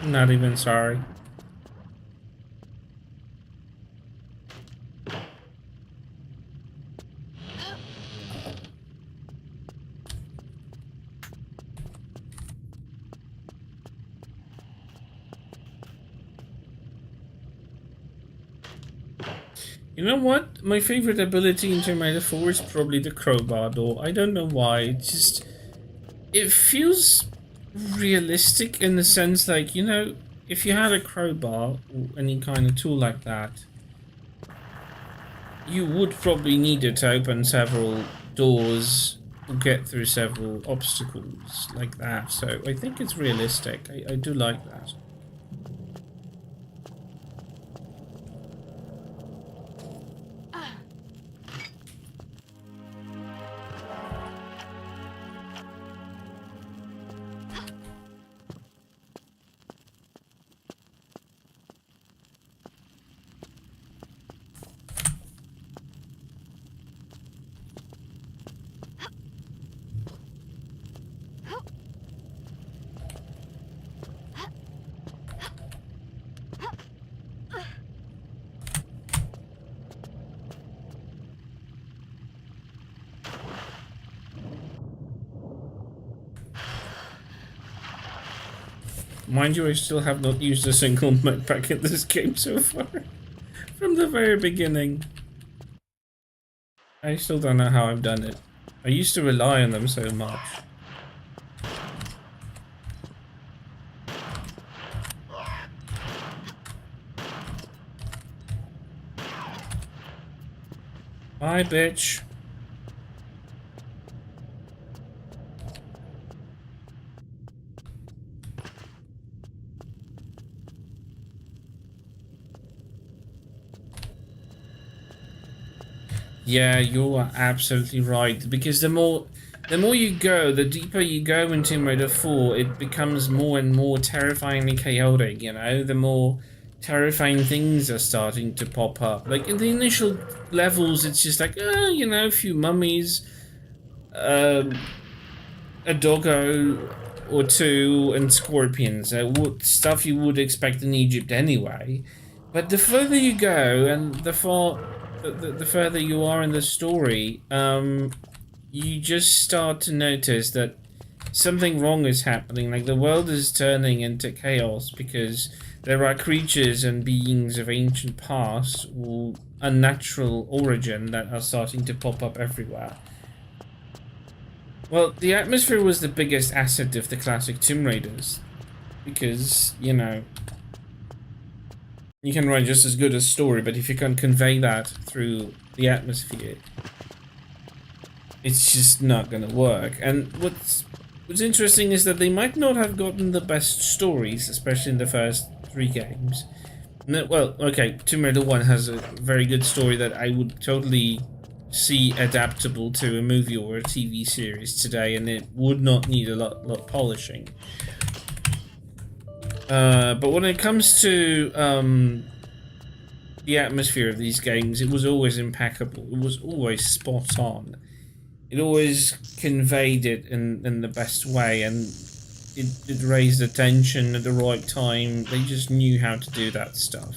I'm not even sorry. You know what? My favorite ability in Terminator 4 is probably the crowbar door. I don't know why. It feels realistic in the sense, like, you know, if you had a crowbar or any kind of tool like that, you would probably need it to open several doors or get through several obstacles like that. So I think it's realistic. I do like that. Mind you, I still have not used a single med pack in this game so far. From the very beginning. I still don't know how I've done it. I used to rely on them so much. Bye, bitch. Yeah, you are absolutely right. Because the more you go, the deeper you go into Murder 4, it becomes more and more terrifyingly chaotic, you know? The more terrifying things are starting to pop up. Like, in the initial levels, it's just like, oh, you know, a few mummies, a doggo or two, and scorpions. Stuff you would expect in Egypt anyway. But the further you go, and the further you are in the story, you just start to notice that something wrong is happening. Like, the world is turning into chaos because there are creatures and beings of ancient past or unnatural origin that are starting to pop up everywhere. Well, the atmosphere was the biggest asset of the classic Tomb Raiders because, you know, you can write just as good a story, but if you can't convey that through the atmosphere, it's just not gonna work. And what's interesting is that they might not have gotten the best stories, especially in the first 3 games. No, well, okay, Tomb Raider 1 has a very good story that I would totally see adaptable to a movie or a TV series today, and it would not need a lot of polishing. But when it comes to the atmosphere of these games, it was always impeccable. It was always spot on. It always conveyed it in the best way, and it raised the tension at the right time. They just knew how to do that stuff.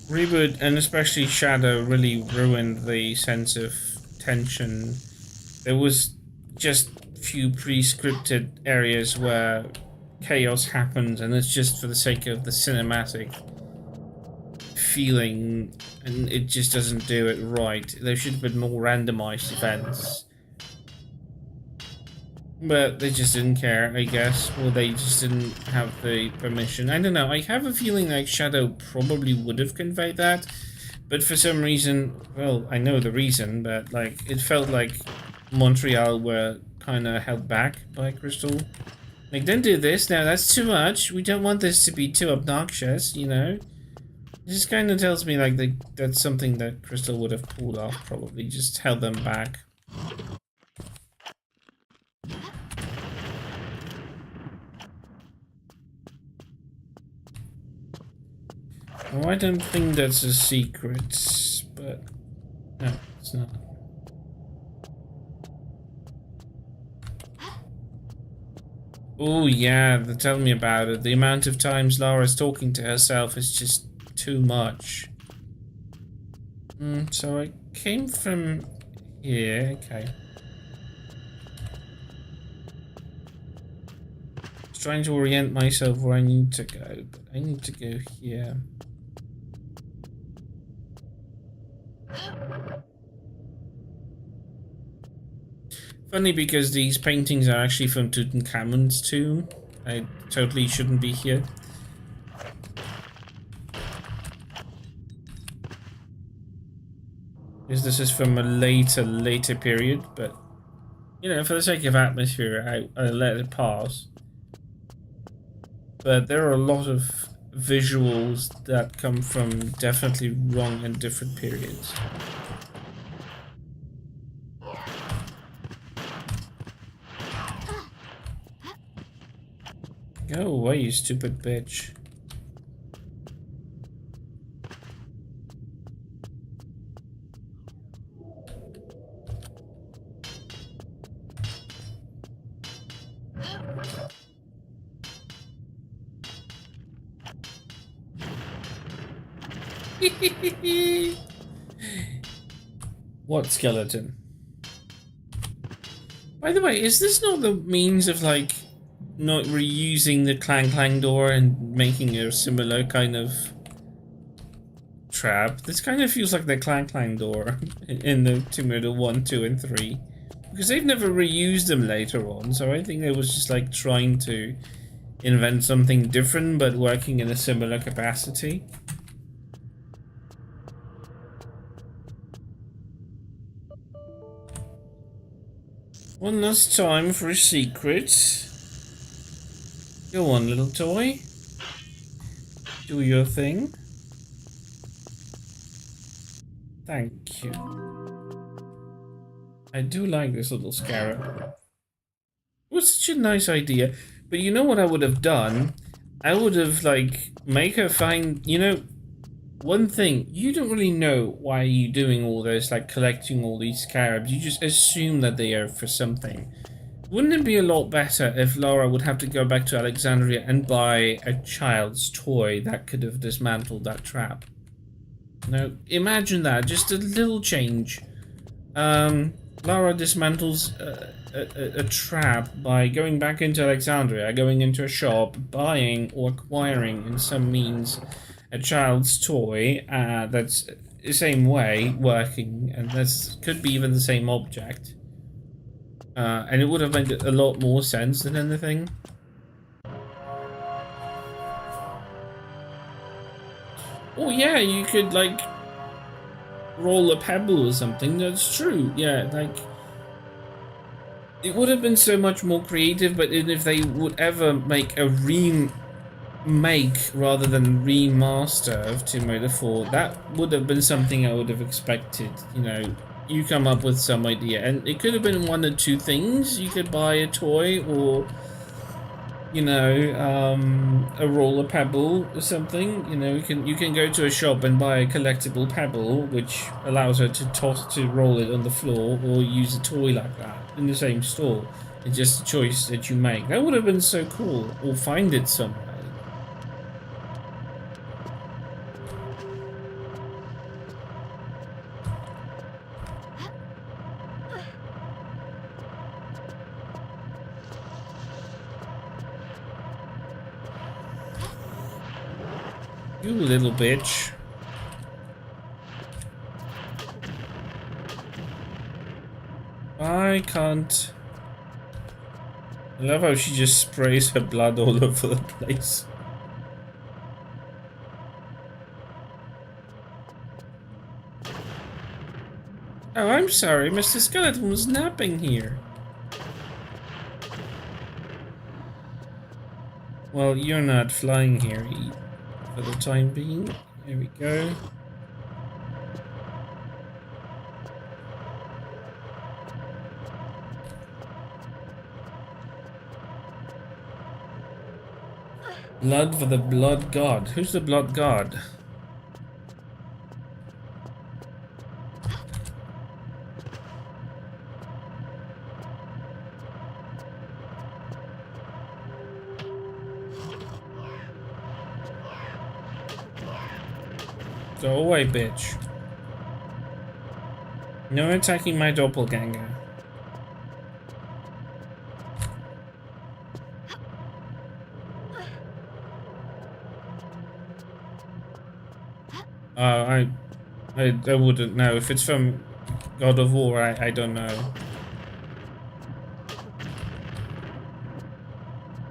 Reboot, and especially Shadow, really ruined the sense of tension. There was just few pre-scripted areas where chaos happens, and it's just for the sake of the cinematic feeling, and it just doesn't do it right. There should have been more randomized events. But they just didn't care, I guess, or they just didn't have the permission. I don't know, I have a feeling like Shadow probably would have conveyed that, but for some reason, well, I know the reason, but like, it felt like Montreal were kind of held back by Crystal. Like, don't do this now, that's too much, we don't want this to be too obnoxious, you know? It just kind of tells me like that's something that Crystal would have pulled off, probably, just held them back. Oh, I don't think that's a secret, but no, it's not. Oh yeah, tell me about it. The amount of times Lara's talking to herself is just too much. So I came from here, okay. Just trying to orient myself where I need to go, but I need to go here. Funny because these paintings are actually from Tutankhamun's tomb. I totally shouldn't be here. Because this is from a later period, but you know, for the sake of atmosphere, I let it pass. But there are a lot of visuals that come from definitely wrong and different periods. Go away, you stupid bitch. What skeleton? By the way, is this not the means of like not reusing the clang clang door and making a similar kind of trap? This kind of feels like the clang clang door in the Tomb Raider 1, 2, and 3. Because they've never reused them later on, so I think they was just like trying to invent something different but working in a similar capacity. One last time for a secret. Go on, little toy. Do your thing. Thank you. I do like this little scarab. It was such a nice idea. But you know what I would have done? I would have, like, make her find, you know, one thing, you don't really know why you're doing all this, like collecting all these scarabs. You just assume that they are for something. Wouldn't it be a lot better if Lara would have to go back to Alexandria and buy a child's toy that could have dismantled that trap? Now, imagine that, just a little change. Lara dismantles a trap by going back into Alexandria, going into a shop, buying or acquiring in some means a child's toy that's the same way working, and this could be even the same object, and it would have made a lot more sense than anything. Oh yeah, you could like roll a pebble or something. That's true. Yeah, like it would have been so much more creative. But if they would ever make a remake rather than remaster of Tomb Raider 4, that would have been something I would have expected. You know, you come up with some idea, and it could have been one or two things. You could buy a toy, or you know, a roller pebble or something. You know, you can go to a shop and buy a collectible pebble, which allows her to roll it on the floor, or use a toy like that in the same store. It's just a choice that you make. That would have been so cool. Or find it somewhere. You little bitch. I can't. I love how she just sprays her blood all over the place. Oh, I'm sorry, Mr. Skeleton was napping here. Well, you're not flying here for the time being. There we go. Blood for the blood god. Who's the blood god? Go away, bitch. No attacking my doppelganger. I wouldn't know. If it's from God of War, I don't know.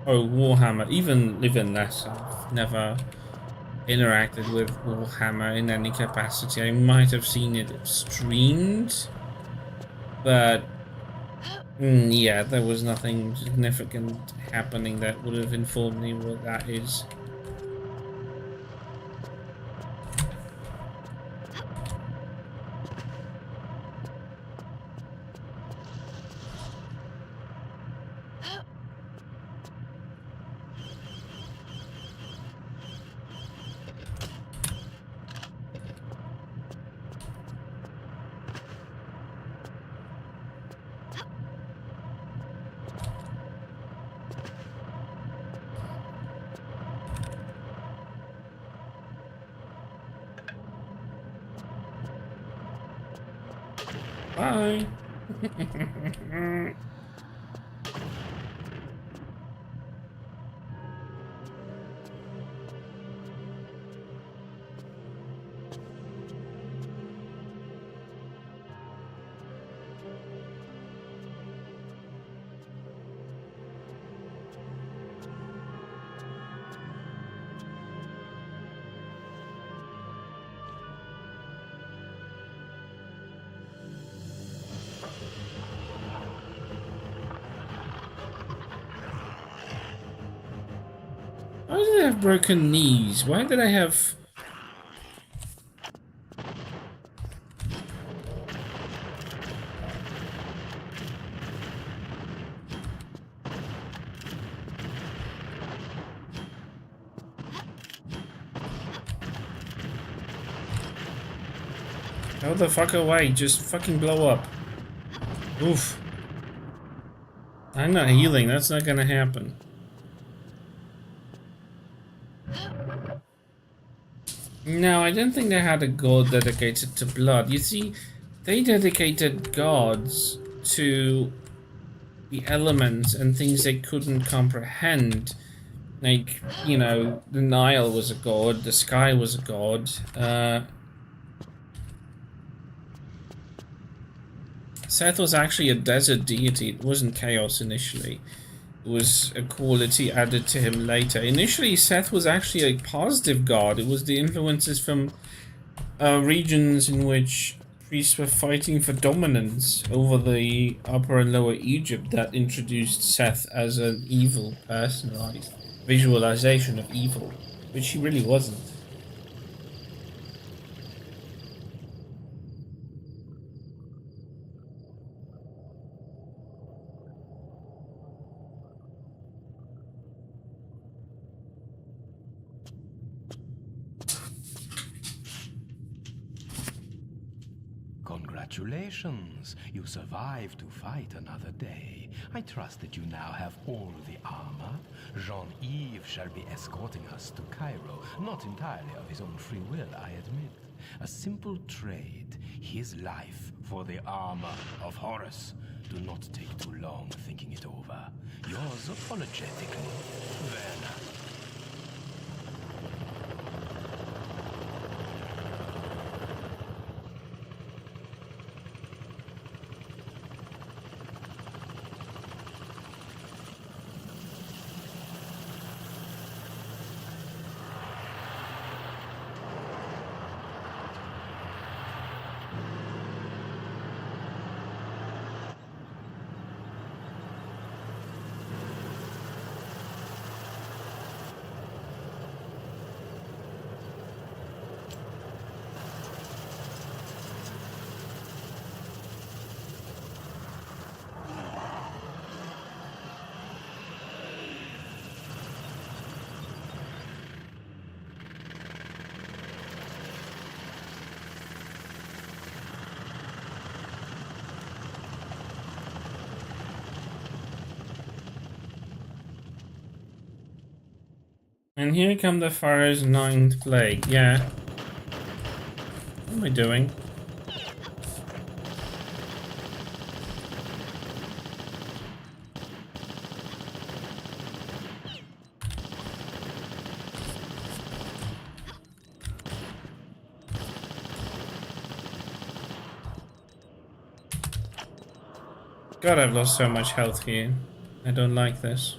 Oh, Warhammer. Even less. I've never interacted with Warhammer in any capacity. I might have seen it streamed, but yeah, there was nothing significant happening that would have informed me what that is. Bye. Why did I have broken knees? Why did I have... Go the fuck away, just fucking blow up. Oof. I'm not healing, that's not gonna happen. No, I didn't think they had a god dedicated to blood. You see, they dedicated gods to the elements and things they couldn't comprehend. Like, you know, the Nile was a god, the sky was a god. Seth was actually a desert deity, it wasn't chaos initially. It was a quality added to him later. Initially, Seth was actually a positive god. It was the influences from regions in which priests were fighting for dominance over the Upper and Lower Egypt that introduced Seth as an evil, personalized visualization of evil, which he really wasn't. Congratulations! You survived to fight another day. I trust that you now have all the armor. Jean-Yves shall be escorting us to Cairo, not entirely of his own free will, I admit. A simple trade, his life for the armor of Horus. Do not take too long thinking it over. Yours apologetically, Werner. And here come the Pharaoh's ninth plague. Yeah. What am I doing? God, I've lost so much health here. I don't like this.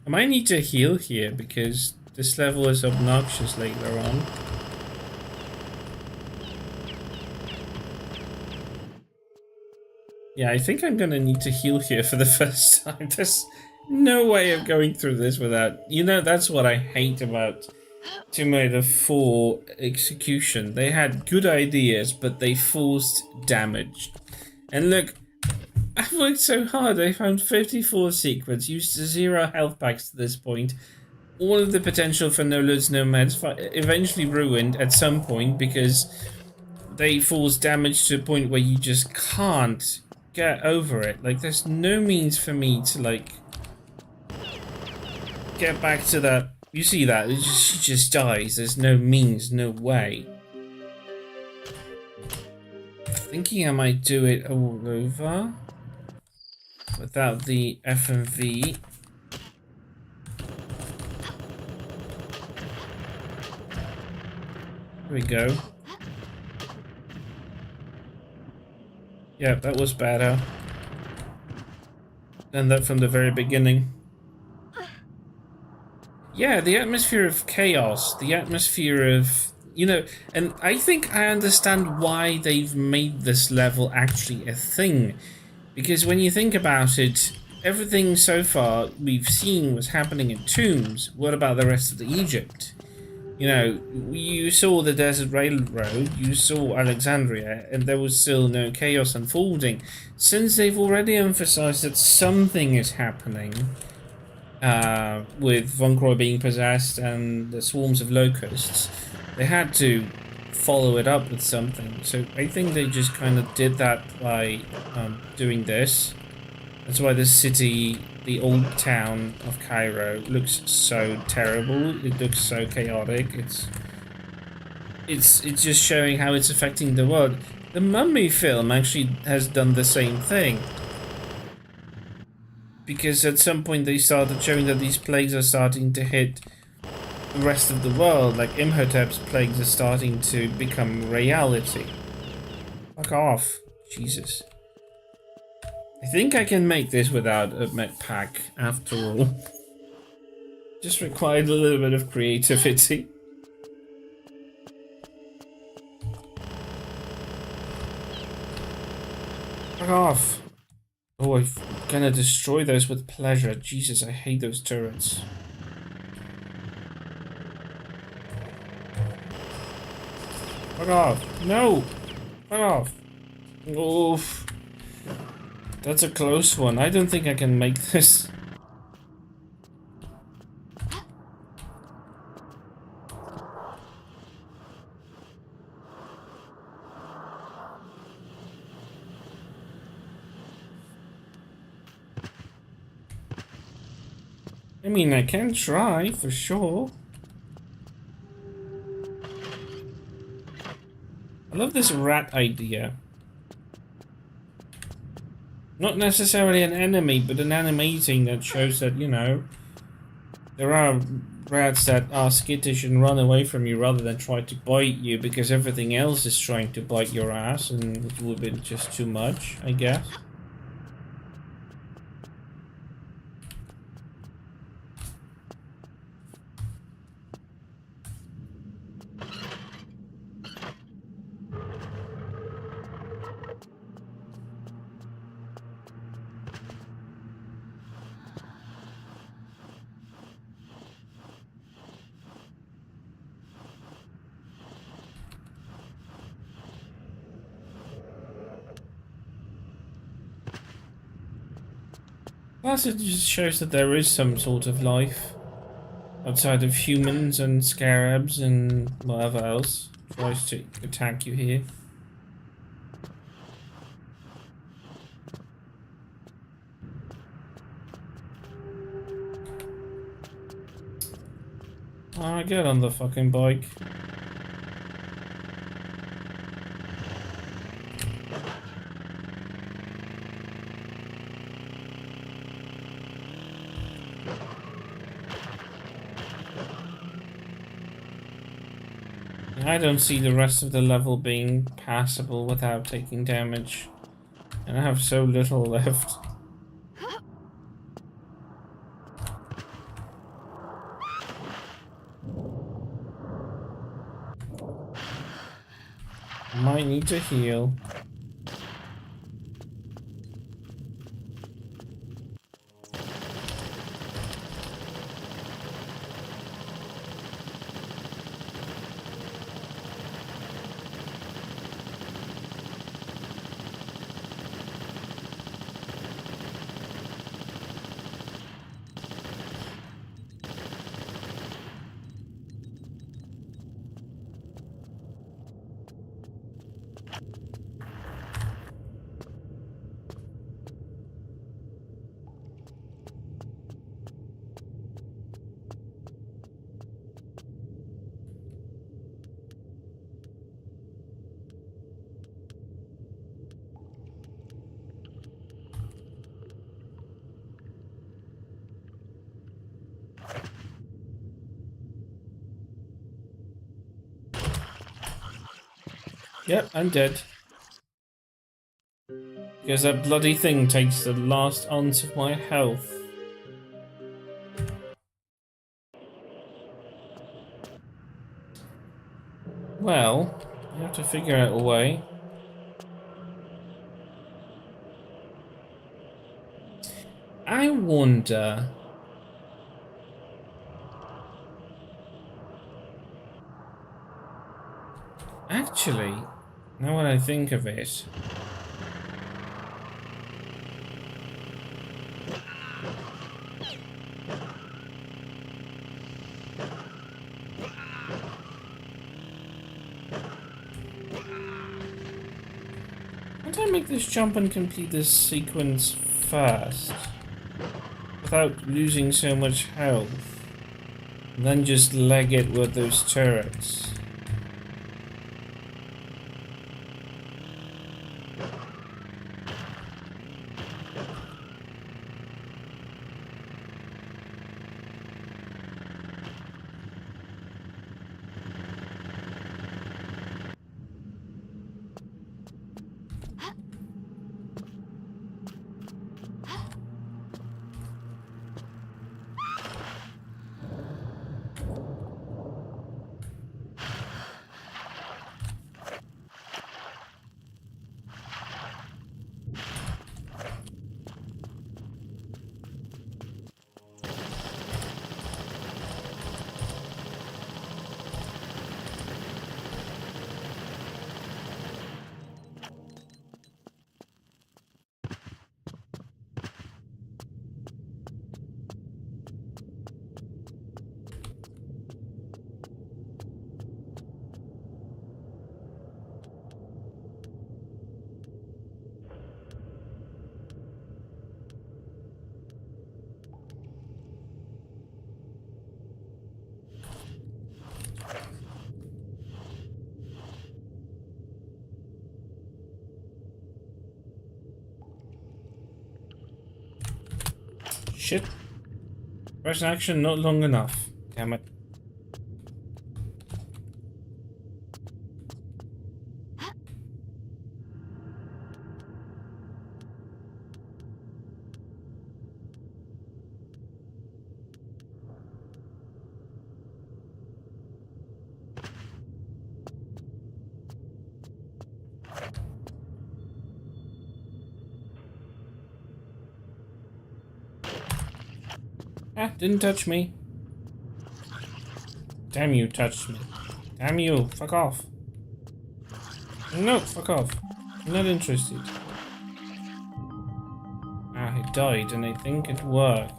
I might need to heal here because this level is obnoxious later on. Yeah, I think I'm gonna need to heal here for the first time. There's no way of going through this without... You know, that's what I hate about Tomb Raider 4 Execution. They had good ideas, but they forced damage. And look, I've worked so hard. I found 54 secrets, used 0 health packs to this point. All of the potential for no loads, no meds eventually ruined at some point because they force damage to a point where you just can't get over it. Like, there's no means for me to, like, get back to that. You see that? She just dies. There's no means, no way. Thinking I might do it all over without the FMV. Here we go. Yeah, that was better than that from the very beginning. Yeah, the atmosphere of chaos, the atmosphere of, you know, and I think I understand why they've made this level actually a thing. Because when you think about it, everything so far we've seen was happening in tombs. What about the rest of the Egypt? You know, you saw the Desert Railroad, you saw Alexandria, and there was still no chaos unfolding. Since they've already emphasized that something is happening, with Von Croy being possessed and the swarms of locusts, they had to follow it up with something. So I think they just kind of did that by doing this. That's why the city, the old town of Cairo, looks so terrible. It looks so chaotic. It's just showing how it's affecting the world. The Mummy film actually has done the same thing. Because at some point they started showing that these plagues are starting to hit the rest of the world. Like Imhotep's plagues are starting to become reality. Fuck off. Jesus. I think I can make this without a med pack after all. Just required a little bit of creativity. Fuck off. Oh, I'm gonna destroy those with pleasure. Jesus, I hate those turrets. Fuck off. No! Fuck off. Oof. That's a close one. I don't think I can make this. I mean, I can try, for sure. I love this rat idea. Not necessarily an enemy, but an animating that shows that, you know, there are rats that are skittish and run away from you rather than try to bite you because everything else is trying to bite your ass and it would be just too much, I guess. Plus, it just shows that there is some sort of life outside of humans and scarabs and whatever else tries to attack you here. Alright, get on the fucking bike. I don't see the rest of the level being passable without taking damage. And I have so little left. Might need to heal. Yep, I'm dead. Because that bloody thing takes the last ounce of my health. Well, I have to figure out a way. I wonder... Actually, now when I think of it... Why don't I make this jump and complete this sequence first? Without losing so much health. And then just leg it with those turrets. Shit. Press action not long enough. Damn it. Ah, didn't touch me. Damn you, touched me. Damn you, fuck off. No, fuck off. I'm not interested. Ah, it died and I think it worked.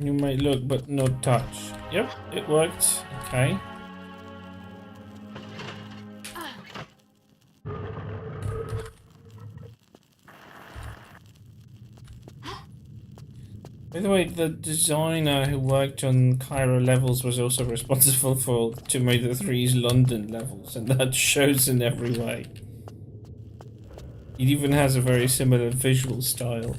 You might look, but no touch. Yep, it worked. Okay. By the way, the designer who worked on Cairo levels was also responsible for Tomb Raider 3's London levels, and that shows in every way. It even has a very similar visual style.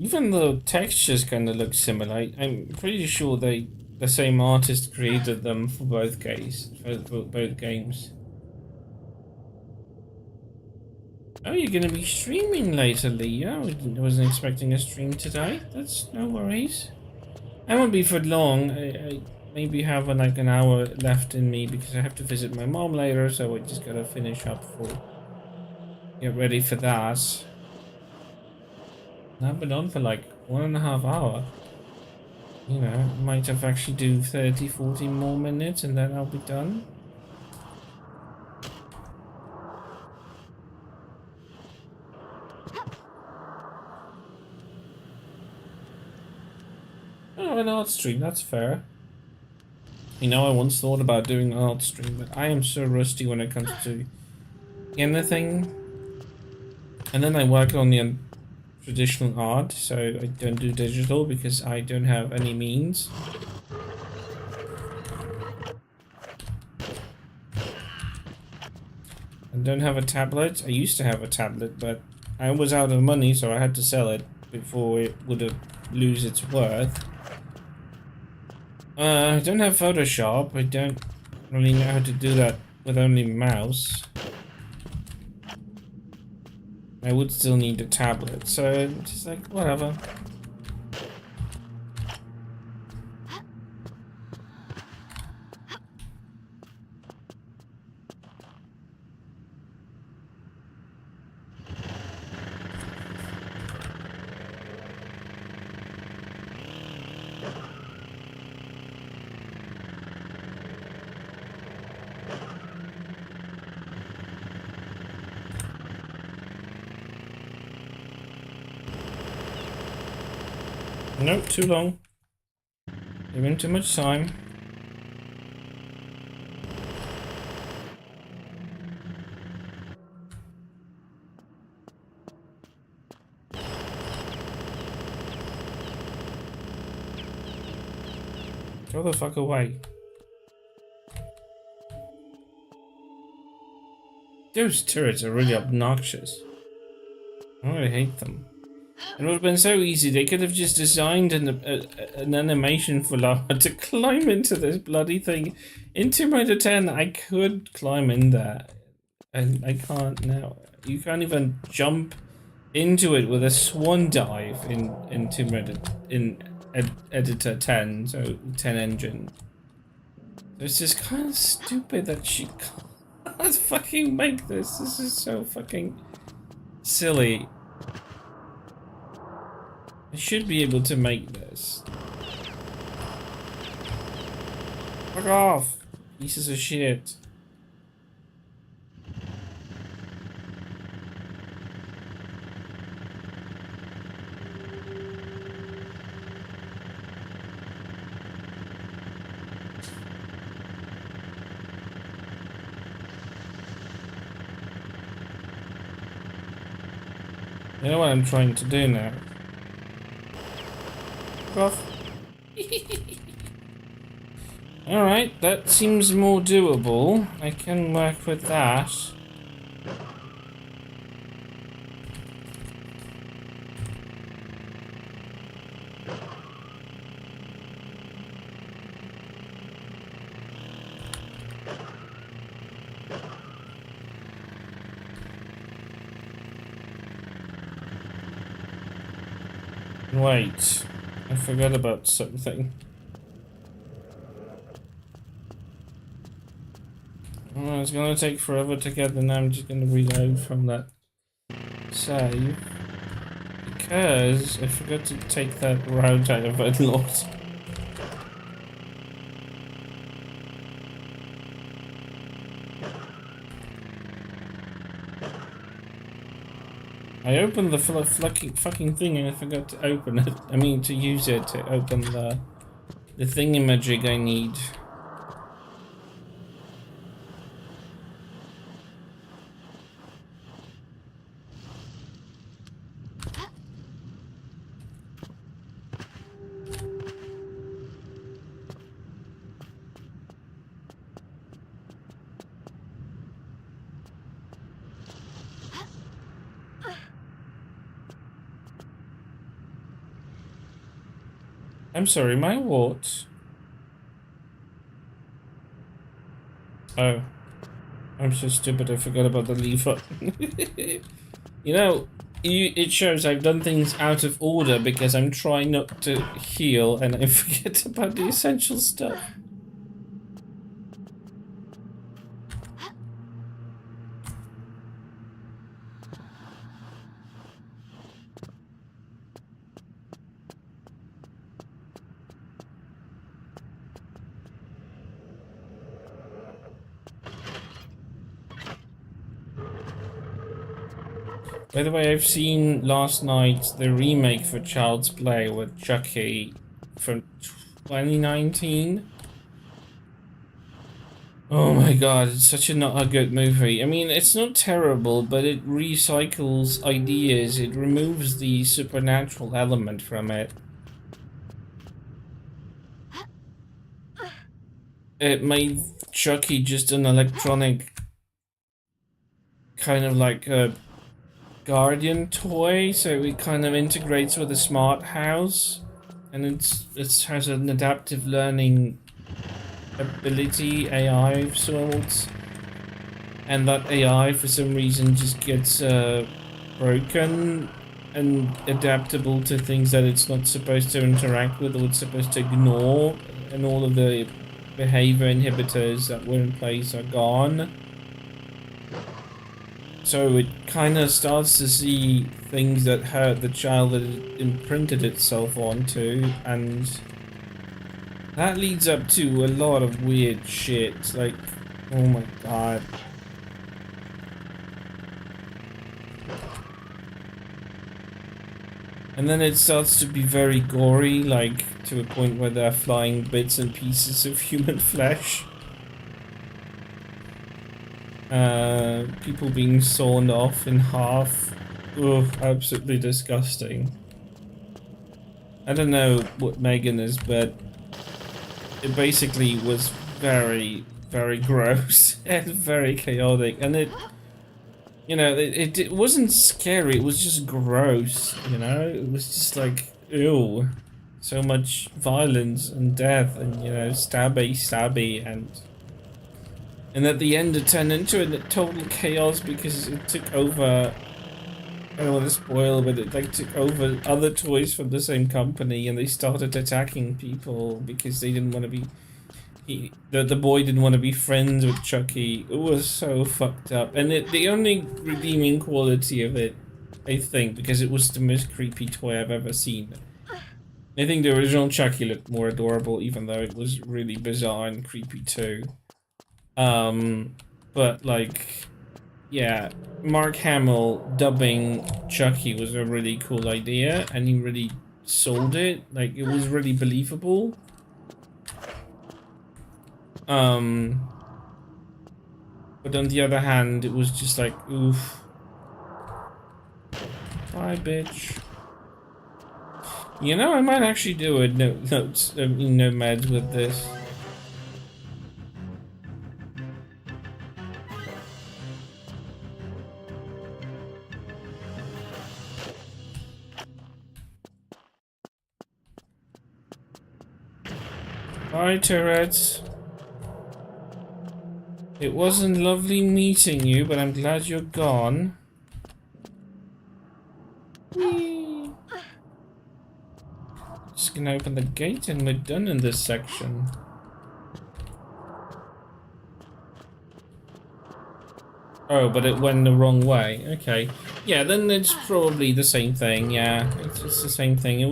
Even the textures kind of look similar. I'm pretty sure the same artist created them for both both games. Oh, you're gonna be streaming later, Leah. I wasn't expecting a stream today. That's no worries. I won't be for long. I maybe have like an hour left in me because I have to visit my mom later, so I just gotta finish up get ready for that. I've been on for like 1.5 hours. You know, might have actually do 30, 40 more minutes and then I'll be done. Oh, an art stream, that's fair. You know, I once thought about doing an art stream, but I am so rusty when it comes to anything. And then I work on the traditional art, so I don't do digital because I don't have any means. I don't have a tablet. I used to have a tablet, but I was out of money, so I had to sell it before it would lose its worth. I don't have Photoshop. I don't really know how to do that with only mouse. I would still need a tablet, so just like, whatever. Nope, too long. Giving too much time. Go the fuck away. Those turrets are really obnoxious. I really hate them. It would have been so easy. They could have just designed an animation for Lara to climb into this bloody thing. In Tomb Raider 10, I could climb in there. And I can't now. You can't even jump into it with a swan dive in Tomb Raider, Editor 10, so 10 engine. So it's just kind of stupid that she can't fucking make this. This is so fucking silly. I should be able to make this. Fuck off, pieces of shit. You know what I'm trying to do now? Off. Alright, that seems more doable. I can work with that. Wait. I forgot about something. Oh, it's gonna take forever to get, and I'm just gonna reload from that save. Because I forgot to take that route I have unlocked. I opened the fucking thing and I forgot to open it. I mean, to use it to open the thingamajig I need. I'm sorry, my what? Oh. I'm so stupid, I forgot about the lever. You know, it shows I've done things out of order because I'm trying not to heal and I forget about the essential stuff. By the way, I've seen last night the remake for Child's Play with Chucky from 2019. Oh my god, it's such not a good movie. I mean, it's not terrible, but it recycles ideas. It removes the supernatural element from it. It made Chucky just an electronic kind of like a guardian toy, so it kind of integrates with a smart house, and it has an adaptive learning ability, AI of sorts, and that AI for some reason just gets broken and adaptable to things that it's not supposed to interact with or it's supposed to ignore, and all of the behavior inhibitors that were in place are gone. So it kind of starts to see things that hurt the child that it imprinted itself onto, and that leads up to a lot of weird shit, like, oh my god. And then it starts to be very gory, like, to a point where there are flying bits and pieces of human flesh. People being sawn off in half. Ugh, absolutely disgusting. I don't know what Megan is, but it basically was very, very gross and very chaotic. And it, you know, it wasn't scary, it was just gross, you know? It was just like, ew. So much violence and death and, you know, stabby, and at the end it turned into a total chaos because it took over, I don't want to spoil, but it like took over other toys from the same company and they started attacking people because they didn't want to be, the boy didn't want to be friends with Chucky. It was so fucked up. And the only redeeming quality of it, I think, because it was the most creepy toy I've ever seen. I think the original Chucky looked more adorable even though it was really bizarre and creepy too. But like, yeah, Mark Hamill dubbing Chucky was a really cool idea, and he really sold it. Like, it was really believable. But on the other hand, it was just like, oof. Bye, bitch. You know, I might actually do a no meds with this. Bye, turrets. It wasn't lovely meeting you, but I'm glad you're gone. Whee! Just gonna open the gate and we're done in this section. Oh, but it went the wrong way. Okay. Yeah, then it's probably the same thing. Yeah, it's the same thing. It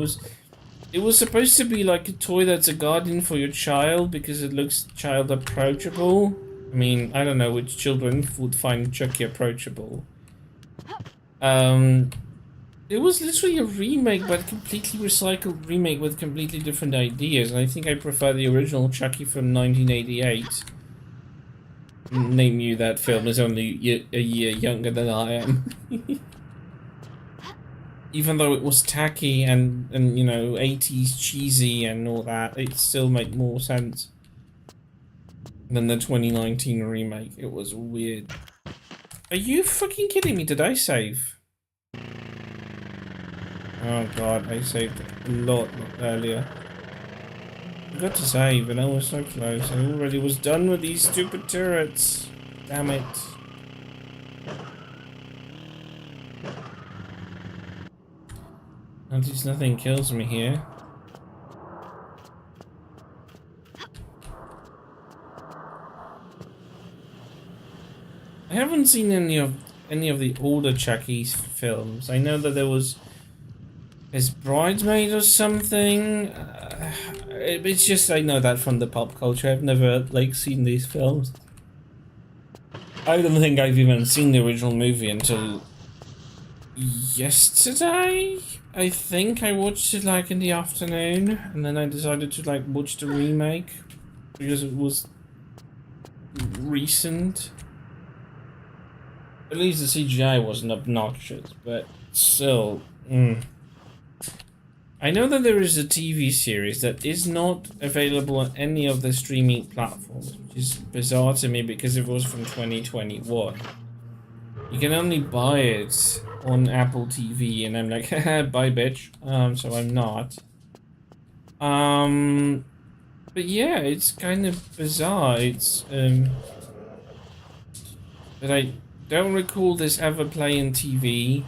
was supposed to be like a toy that's a guardian for your child because it looks child approachable. I mean, I don't know which children would find Chucky approachable. It was literally a remake, but completely recycled remake with completely different ideas. And I think I prefer the original Chucky from 1988. Name you that film is only a year younger than I am. Even though it was tacky and you know 80s cheesy and all that, it still made more sense than the 2019 remake. It was weird. Are you fucking kidding me? Did I save? Oh god, I saved a lot earlier. I got to save and I was so close. I already was done with these stupid turrets. Damn it. At least nothing kills me here. I haven't seen any of the older Chucky's films. I know that there was his Bridesmaid or something. It's just I know that from the pop culture. I've never like seen these films. I don't think I've even seen the original movie until yesterday. I think I watched it like in the afternoon, and then I decided to like watch the remake because it was recent. At least the CGI wasn't obnoxious, but still. I know that there is a TV series that is not available on any of the streaming platforms, which is bizarre to me because it was from 2021. You can only buy it on Apple TV, and I'm like, haha, bye bitch. So I'm not. But yeah, it's kind of bizarre. It's, but I don't recall this ever playing TV.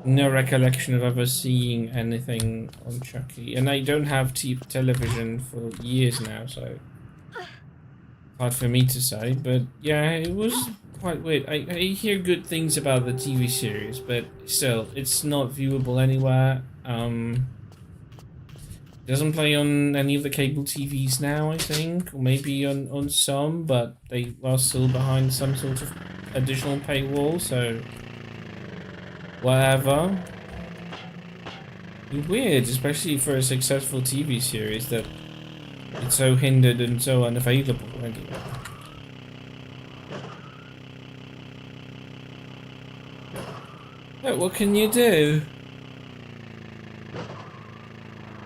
No recollection of ever seeing anything on Chucky, and I don't have television for years now, so hard for me to say. But yeah, it was quite weird. I hear good things about the TV series, but still, it's not viewable anywhere. Doesn't play on any of the cable TVs now, I think, or maybe on some, but they are still behind some sort of additional paywall, so whatever. Weird, especially for a successful TV series that it's so hindered and so unavailable anyway. But what can you do?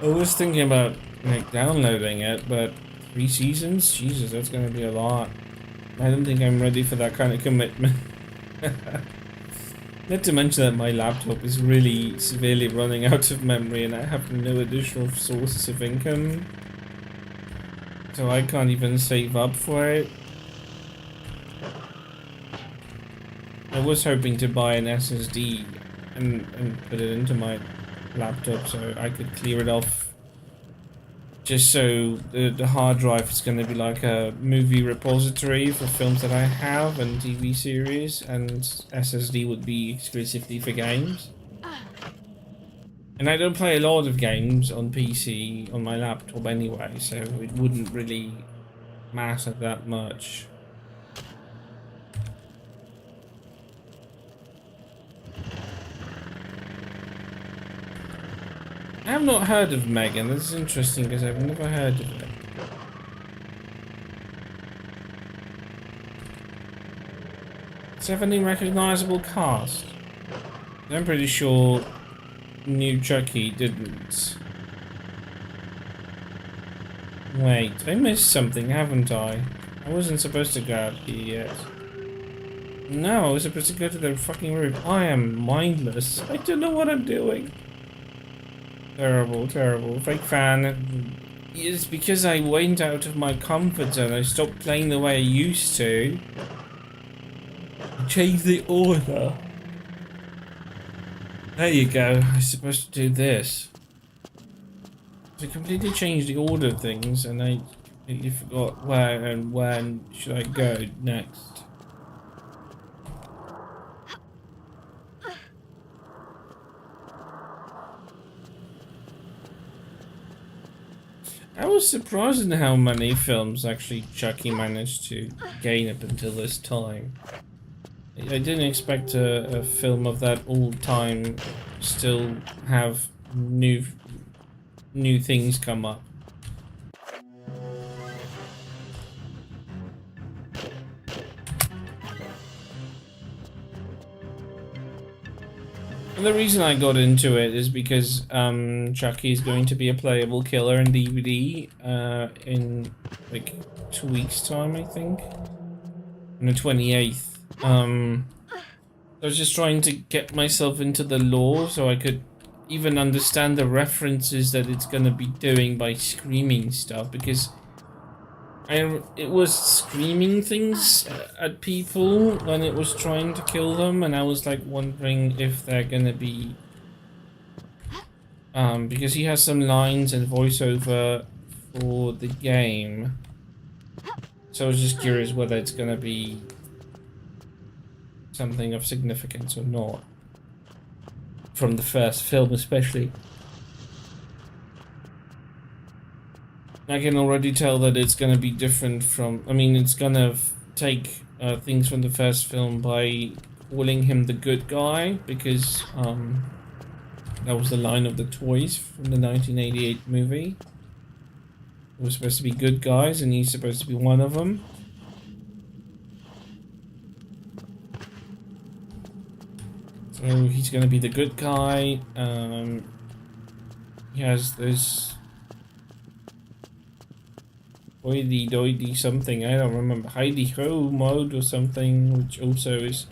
I was thinking about like downloading it, but 3 seasons? Jesus, that's gonna be a lot. I don't think I'm ready for that kind of commitment. Not to mention that my laptop is really severely running out of memory and I have no additional sources of income. So I can't even save up for it. I was hoping to buy an SSD and put it into my laptop so I could clear it off. Just so the hard drive is going to be like a movie repository for films that I have and TV series, and SSD would be exclusively for games. And I don't play a lot of games on PC on my laptop anyway, so it wouldn't really matter that much. I have not heard of Megan. This is interesting because I've never heard of it. Does it have any recognizable cast? I'm pretty sure New Chucky didn't. Wait, I missed something, haven't I? I wasn't supposed to go out here yet. No, I was supposed to go to the fucking roof. I am mindless. I don't know what I'm doing. Terrible, terrible. Fake fan. It's because I went out of my comfort zone. I stopped playing the way I used to. I changed the order. There you go. I was supposed to do this. I completely changed the order of things and I completely forgot where and when should I go next. I was surprised at how many films actually Chucky managed to gain up until this time. I didn't expect a film of that old time still have new things come up. And the reason I got into it is because Chucky is going to be a playable killer in DVD in like 2 weeks' time, I think, on the 28th. I was just trying to get myself into the lore so I could even understand the references that it's gonna be doing by screaming stuff, because it was screaming things at people when it was trying to kill them, and I was like wondering if they're gonna be because he has some lines and voiceover for the game, so I was just curious whether it's gonna be something of significance or not from the first film, especially. I can already tell that it's gonna be different from. I mean, it's gonna take things from the first film by calling him the good guy, because that was the line of the toys from the 1988 movie. It was supposed to be good guys, and he's supposed to be one of them. So he's gonna be the good guy. He has this hoity doity something, I don't remember, Heidi Ho mode or something, which also is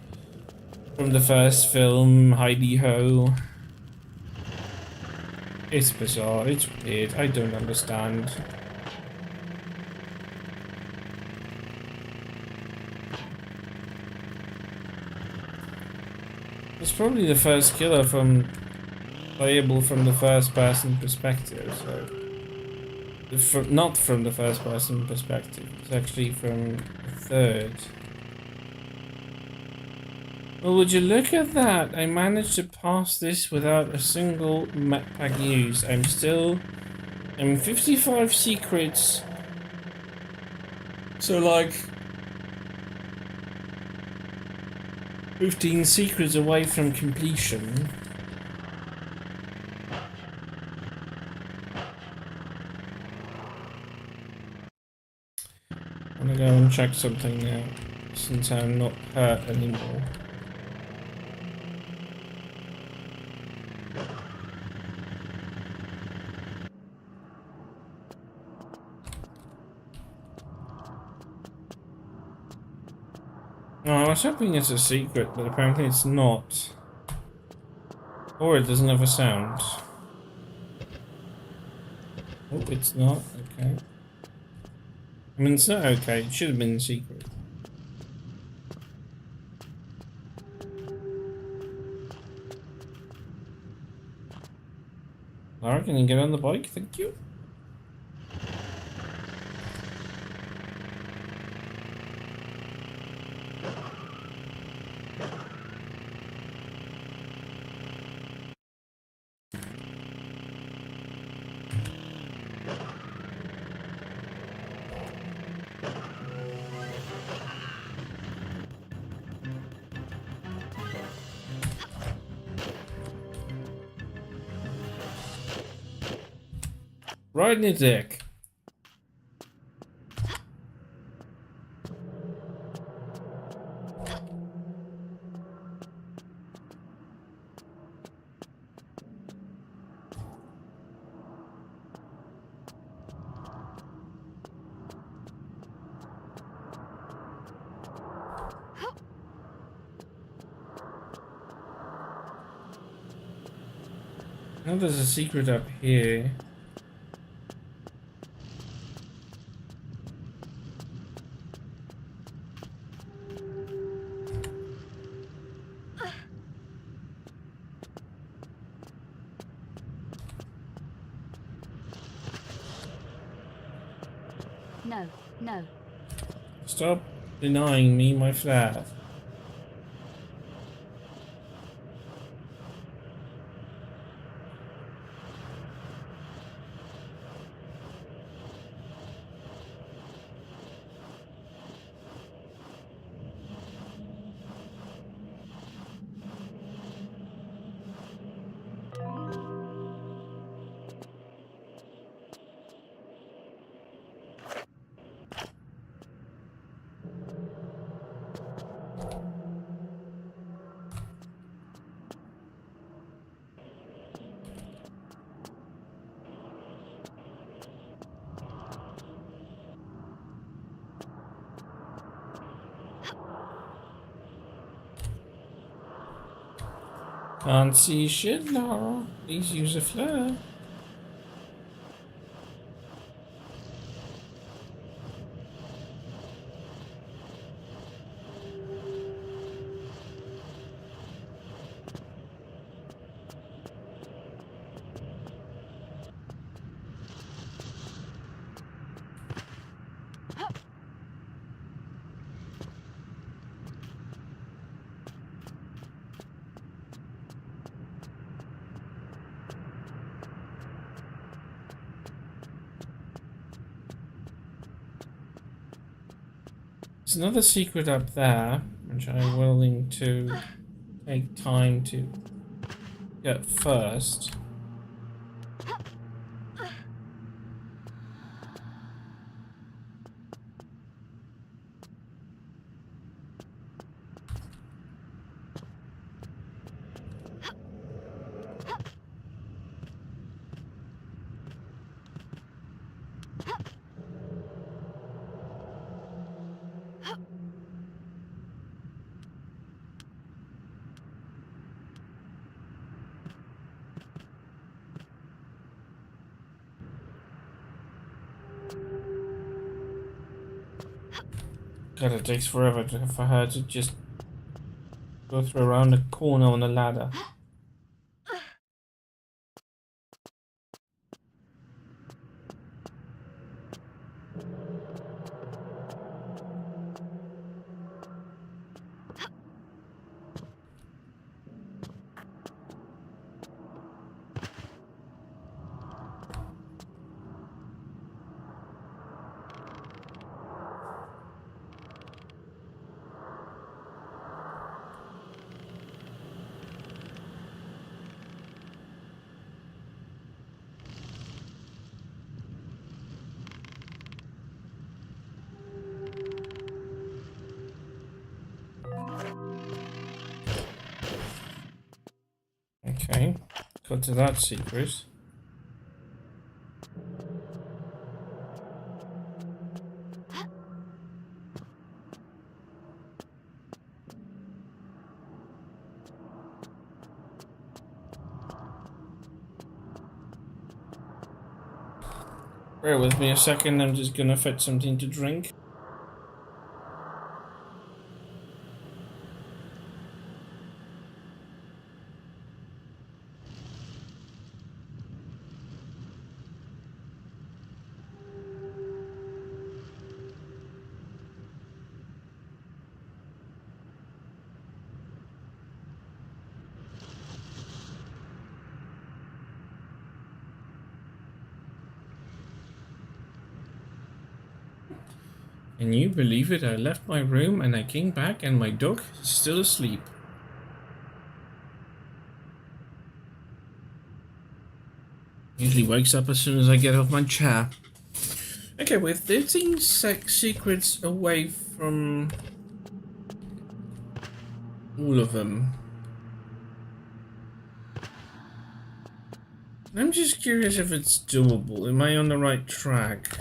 from the first film, Heidi Ho. It's bizarre, it's weird, I don't understand. It's probably the first killer playable from the first person perspective, so not from the first person perspective, it's actually from the third. Well, would you look at that? I managed to pass this without a single map pack used. I'm 55 secrets. So like 15 secrets away from completion. I'm gonna go and check something now, since I'm not hurt anymore. Oh, I was hoping it's a secret, but apparently it's not. Or it doesn't have a sound. Oh, it's not. Okay. I mean, it's not okay. It should have been a secret. Lara, can you get on the bike? Thank you. Right in the dick. Now there's a secret up here. No, no. Stop denying me my flat. Can't see shit, Lara. Please use a flare. There's another secret up there, which I'm willing to take time to get first. God, it takes forever for her to just go through around the corner on the ladder. Okay, got to that secret. Bear with me a second, I'm just gonna fetch something to drink. Can you believe it? I left my room and I came back and my dog is still asleep. Usually wakes up as soon as I get off my chair. Okay, we're 13 secrets away from all of them. I'm just curious if it's doable. Am I on the right track?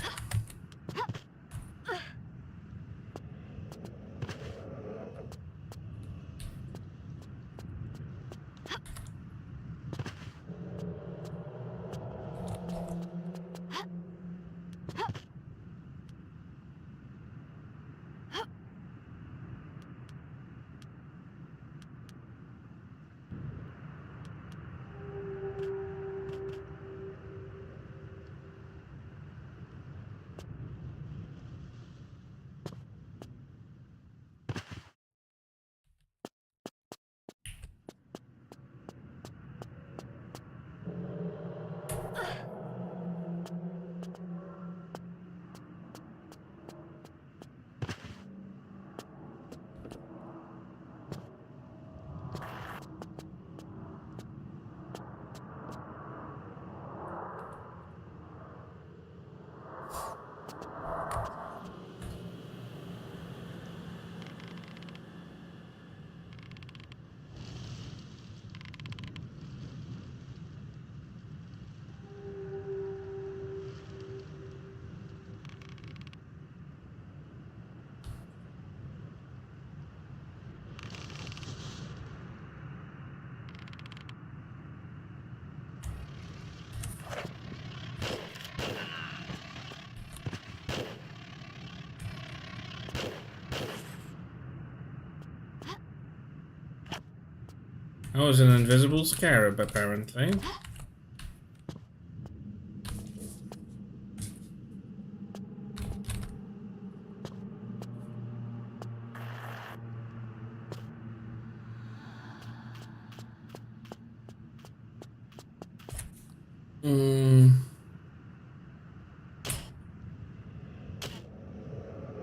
That was an invisible scarab, apparently.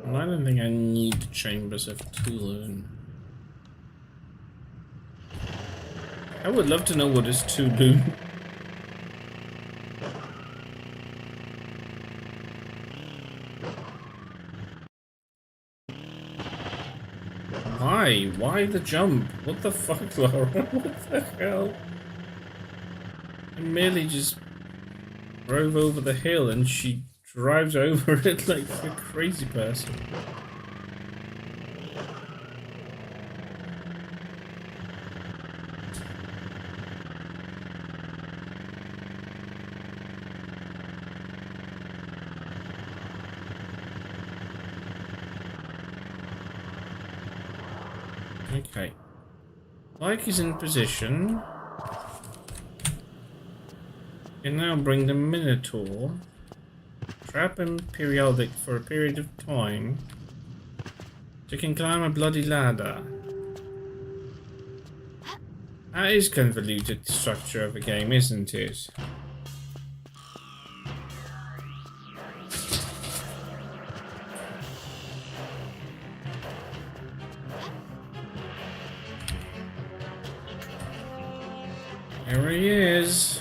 Well, I don't think I need chambers of Tulun. I would love to know what is Tulun. Why? Why the jump? What the fuck, Laura? What the hell? I merely just drove over the hill and she drives over it like a crazy person. Okay. Like is in position. Can now bring the Minotaur. Trap him periodic for a period of time. So you can climb a bloody ladder. That is convoluted structure of a game, isn't it? There he is.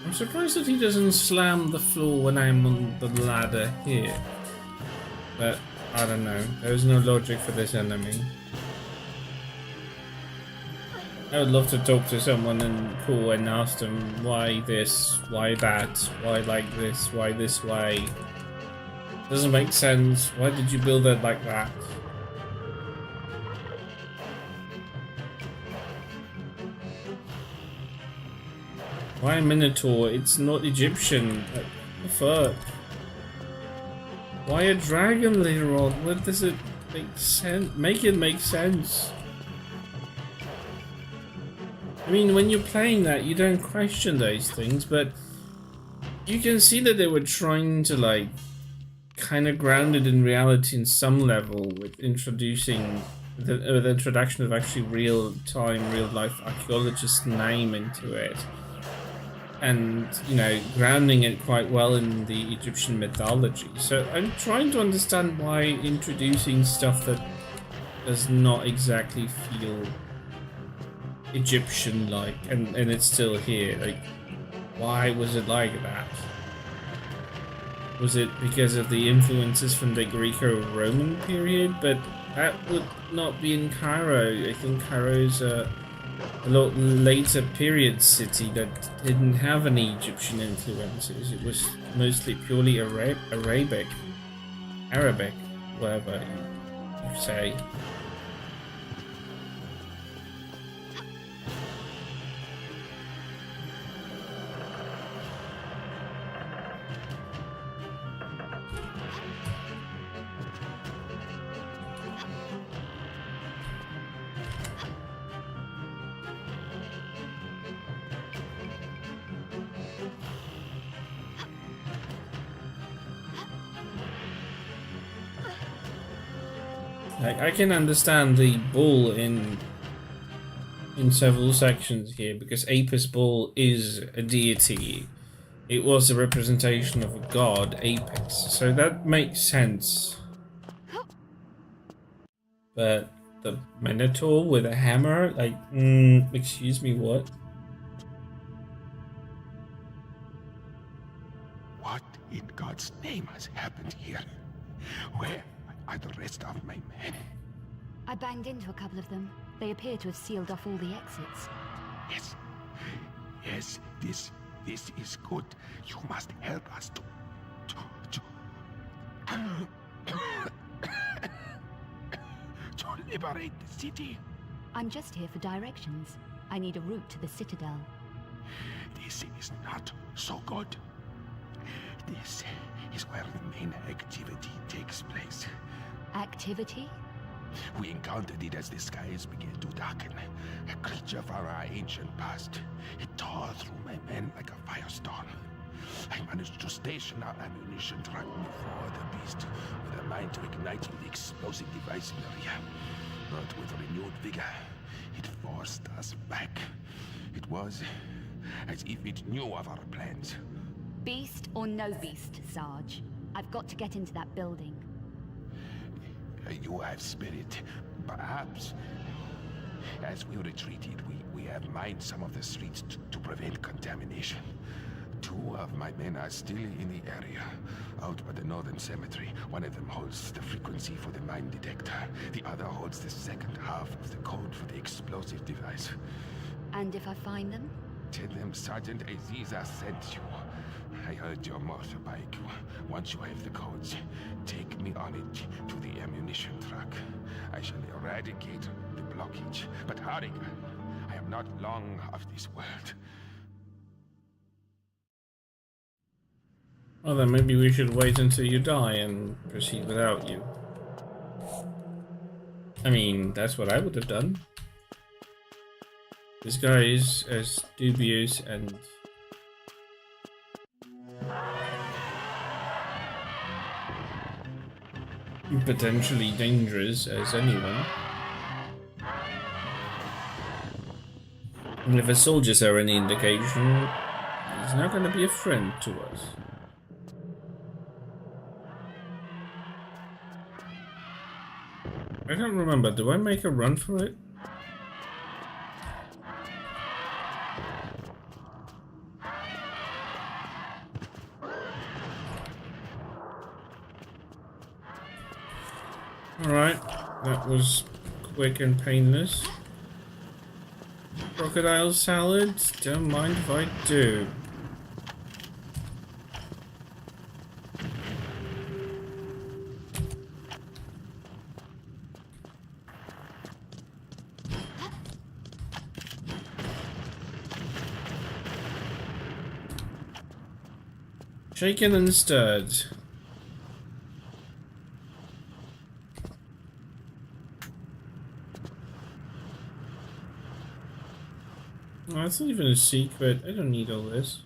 I'm surprised that he doesn't slam the floor when I'm on the ladder here. But, I don't know. There's no logic for this enemy. I would love to talk to someone and cool and ask them why this, why that, why like this, why this way. Doesn't make sense. Why did you build it like that? Why a Minotaur? It's not Egyptian. Like, what the fuck? Why a dragon later on? What does it make sense? Make it make sense. I mean, when you're playing that, you don't question those things, but you can see that they were trying to, like, kind of ground it in reality in some level with introducing the introduction of actually real-time, real-life archaeologist name into it. And, you know, grounding it quite well in the Egyptian mythology. So I'm trying to understand why introducing stuff that does not exactly feel Egyptian-like, and it's still here. Like, why was it like that? Was it because of the influences from the Greco-Roman period? But that would not be in Cairo. I think Cairo's a lot later period city that didn't have any Egyptian influences. It was mostly purely Arabic, whatever you say. I can understand the bull in several sections here, because Apis bull is a deity. It was a representation of a god, Apis, so that makes sense. But the Minotaur with a hammer, like, excuse me, what? What in God's name has happened here? Where are the rest of my men? I banged into a couple of them. They appear to have sealed off all the exits. Yes. Yes, this is good. You must help us to To liberate the city. I'm just here for directions. I need a route to the Citadel. This is not so good. This is where the main activity takes place. Activity? We encountered it as the skies began to darken. A creature from our ancient past. It tore through my men like a firestorm. I managed to station our ammunition truck before the beast, with a mind to igniting the explosive device in the rear. But with renewed vigor, it forced us back. It was as if it knew of our plans. Beast or no beast, Sarge? I've got to get into that building. You have spirit. Perhaps, as we retreated, we have mined some of the streets to prevent contamination. 2 of my men are still in the area, out by the northern cemetery. One of them holds the frequency for the mine detector. The other holds the second half of the code for the explosive device. And if I find them? Tell them Sergeant Aziza sent you. I heard your motorbike. Once you have the codes, take me on it to the ammunition truck. I shall eradicate the blockage. But hurry, I am not long of this world. Well, then maybe we should wait until you die and proceed without you. I mean, that's what I would have done. This guy is as dubious and potentially dangerous as anyone. And if the soldiers are any indication, he's not going to be a friend to us. I don't remember, do I make a run for it? Alright, that was quick and painless. Crocodile salad? Don't mind if I do. Shaken and stirred. Oh, that's not even a secret. I don't need all this.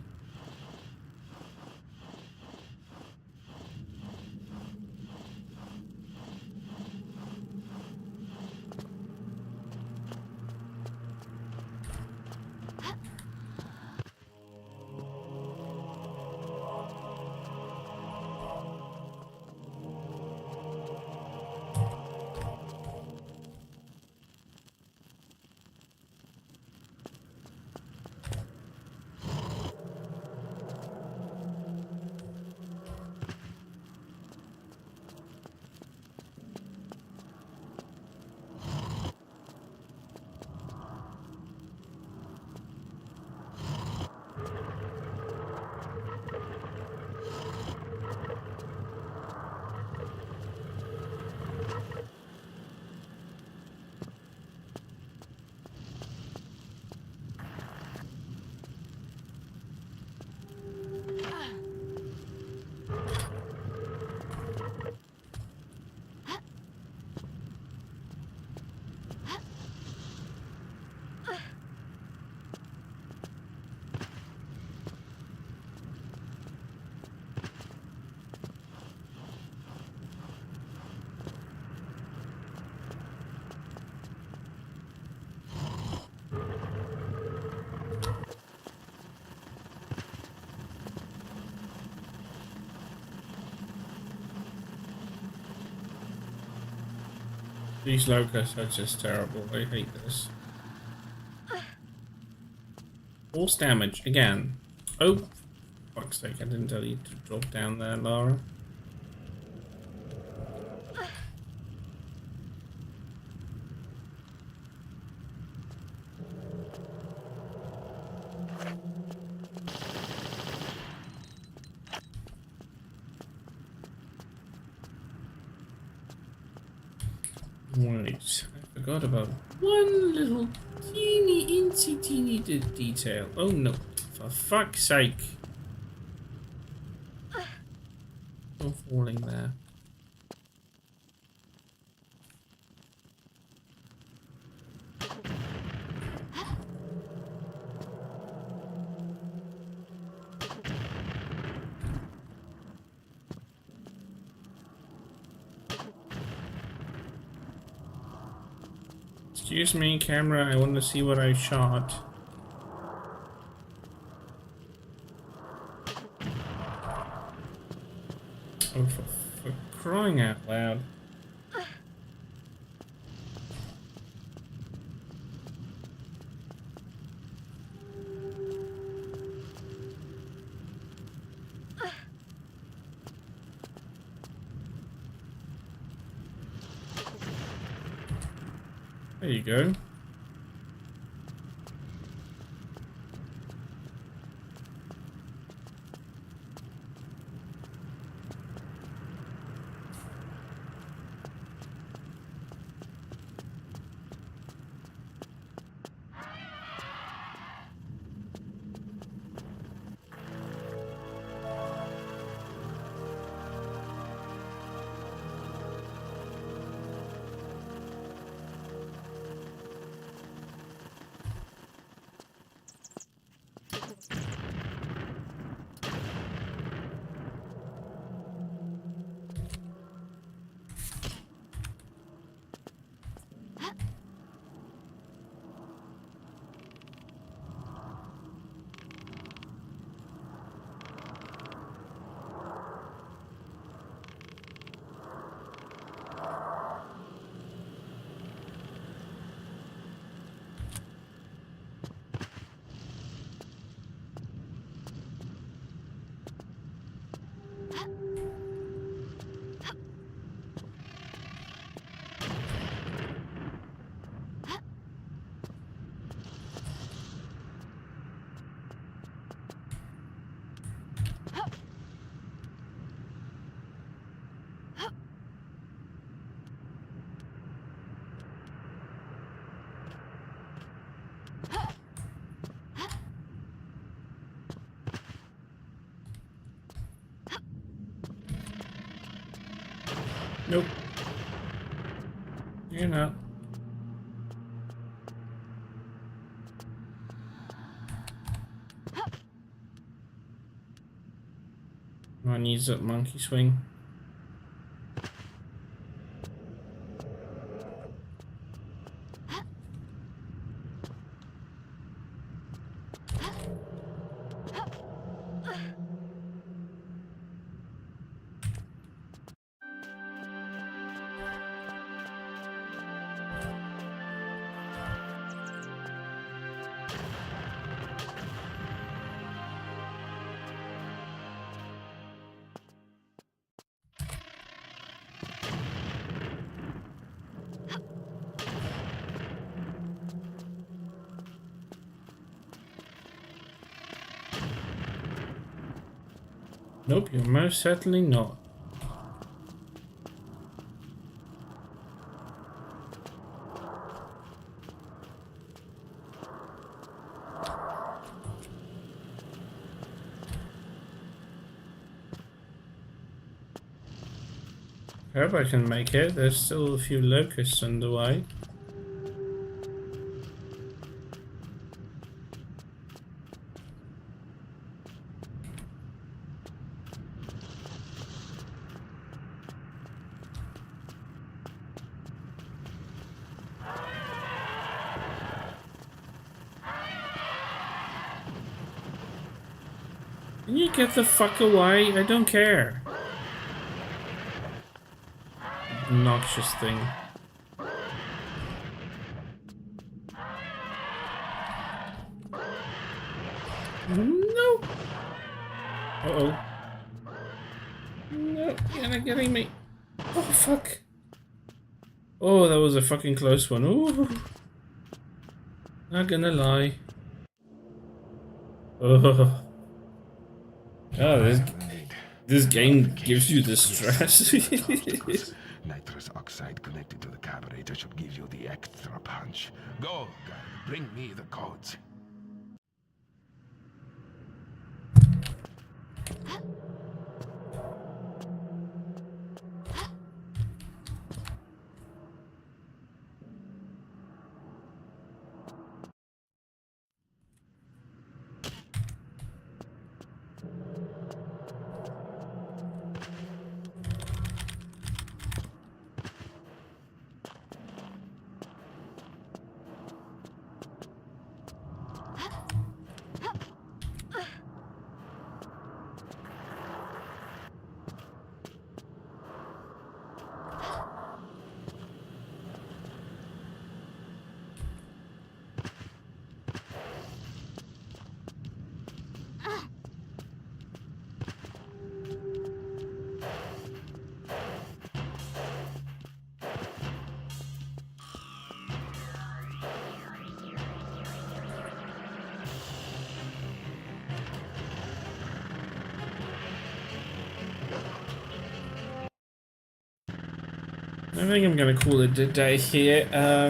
These locusts are just terrible. I hate this. Force damage again. Oh, fuck's sake! I didn't tell you to drop down there, Lara. Wait, I forgot about one little teeny detail. Oh no, for fuck's sake. No falling there. Excuse me, camera, I want to see what I shot. Oh, for crying out loud. There you go. Nope. You're not. I need that monkey swing. Nope, you're most certainly not. I hope I can make it. There's still a few locusts on the way. Can you get the fuck away? I don't care. Obnoxious thing. No. Uh-oh. No, you're not getting me. Oh, fuck. Oh, that was a fucking close one. Ooh. Not gonna lie. Oh. Oh, this game gives you the stress. Nitrous oxide connected to the carburetor should give you the extra punch. Go, guy. Bring me the codes. I think I'm gonna call it a day here. I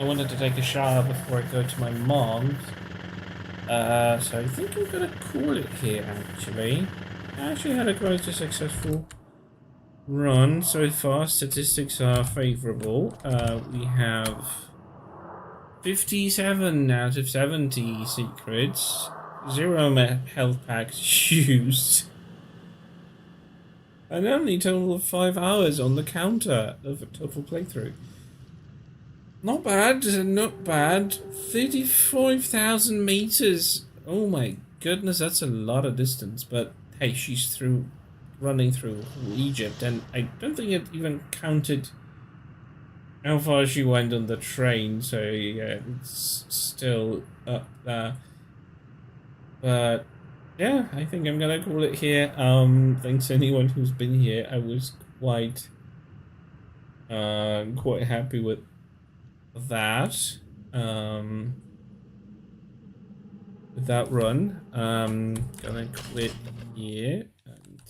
wanted to take a shower before I go to my mom's. So I think I'm gonna call it here actually. I actually had a quite successful run so far. Statistics are favorable. We have 57 out of 70 secrets, 0 health packs used. And only a total of 5 hours on the counter of a total playthrough. Not bad, not bad. 35,000 meters. Oh my goodness, that's a lot of distance. But hey, she's running through Egypt, and I don't think it even counted how far she went on the train. So yeah, it's still up there. But yeah, I think I'm gonna call it here. Thanks to anyone who's been here. I was quite happy with that. With that run. Gonna quit here and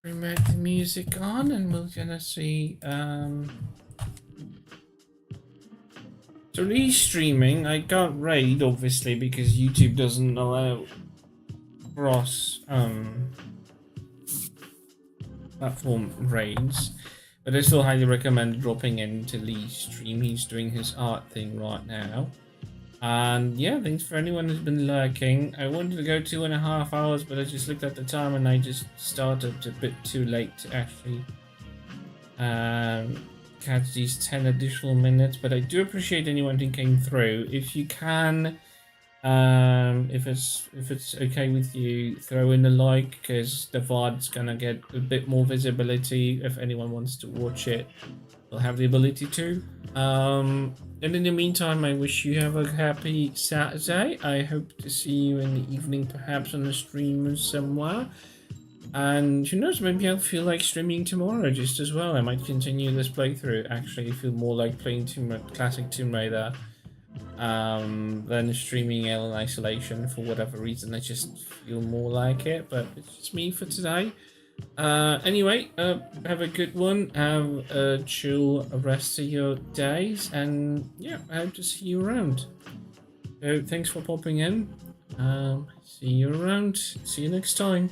bring back the music on, and we're gonna see so re-streaming, I can't raid obviously because YouTube doesn't allow cross platform raids, but I still highly recommend dropping into Lee's stream. He's doing his art thing right now. And yeah, thanks for anyone who's been lurking. I wanted to go 2.5 hours, but I just looked at the time and I just started a bit too late to actually catch these 10 additional minutes, but I do appreciate anyone who came through. If you can, if it's okay with you, throw in a like, because the VOD's gonna get a bit more visibility. If anyone wants to watch it, they'll have the ability to. And in the meantime, I wish you have a happy Saturday. I hope to see you in the evening, perhaps on a stream somewhere. And who knows, maybe I'll feel like streaming tomorrow just as well. I might continue this playthrough. Actually, I feel more like playing classic Tomb Raider than streaming Alien Isolation for whatever reason. I just feel more like it, but it's just me for today. Anyway, have a good one. Have a chill rest of your days, and yeah, I hope to see you around. So thanks for popping in. See you around. See you next time.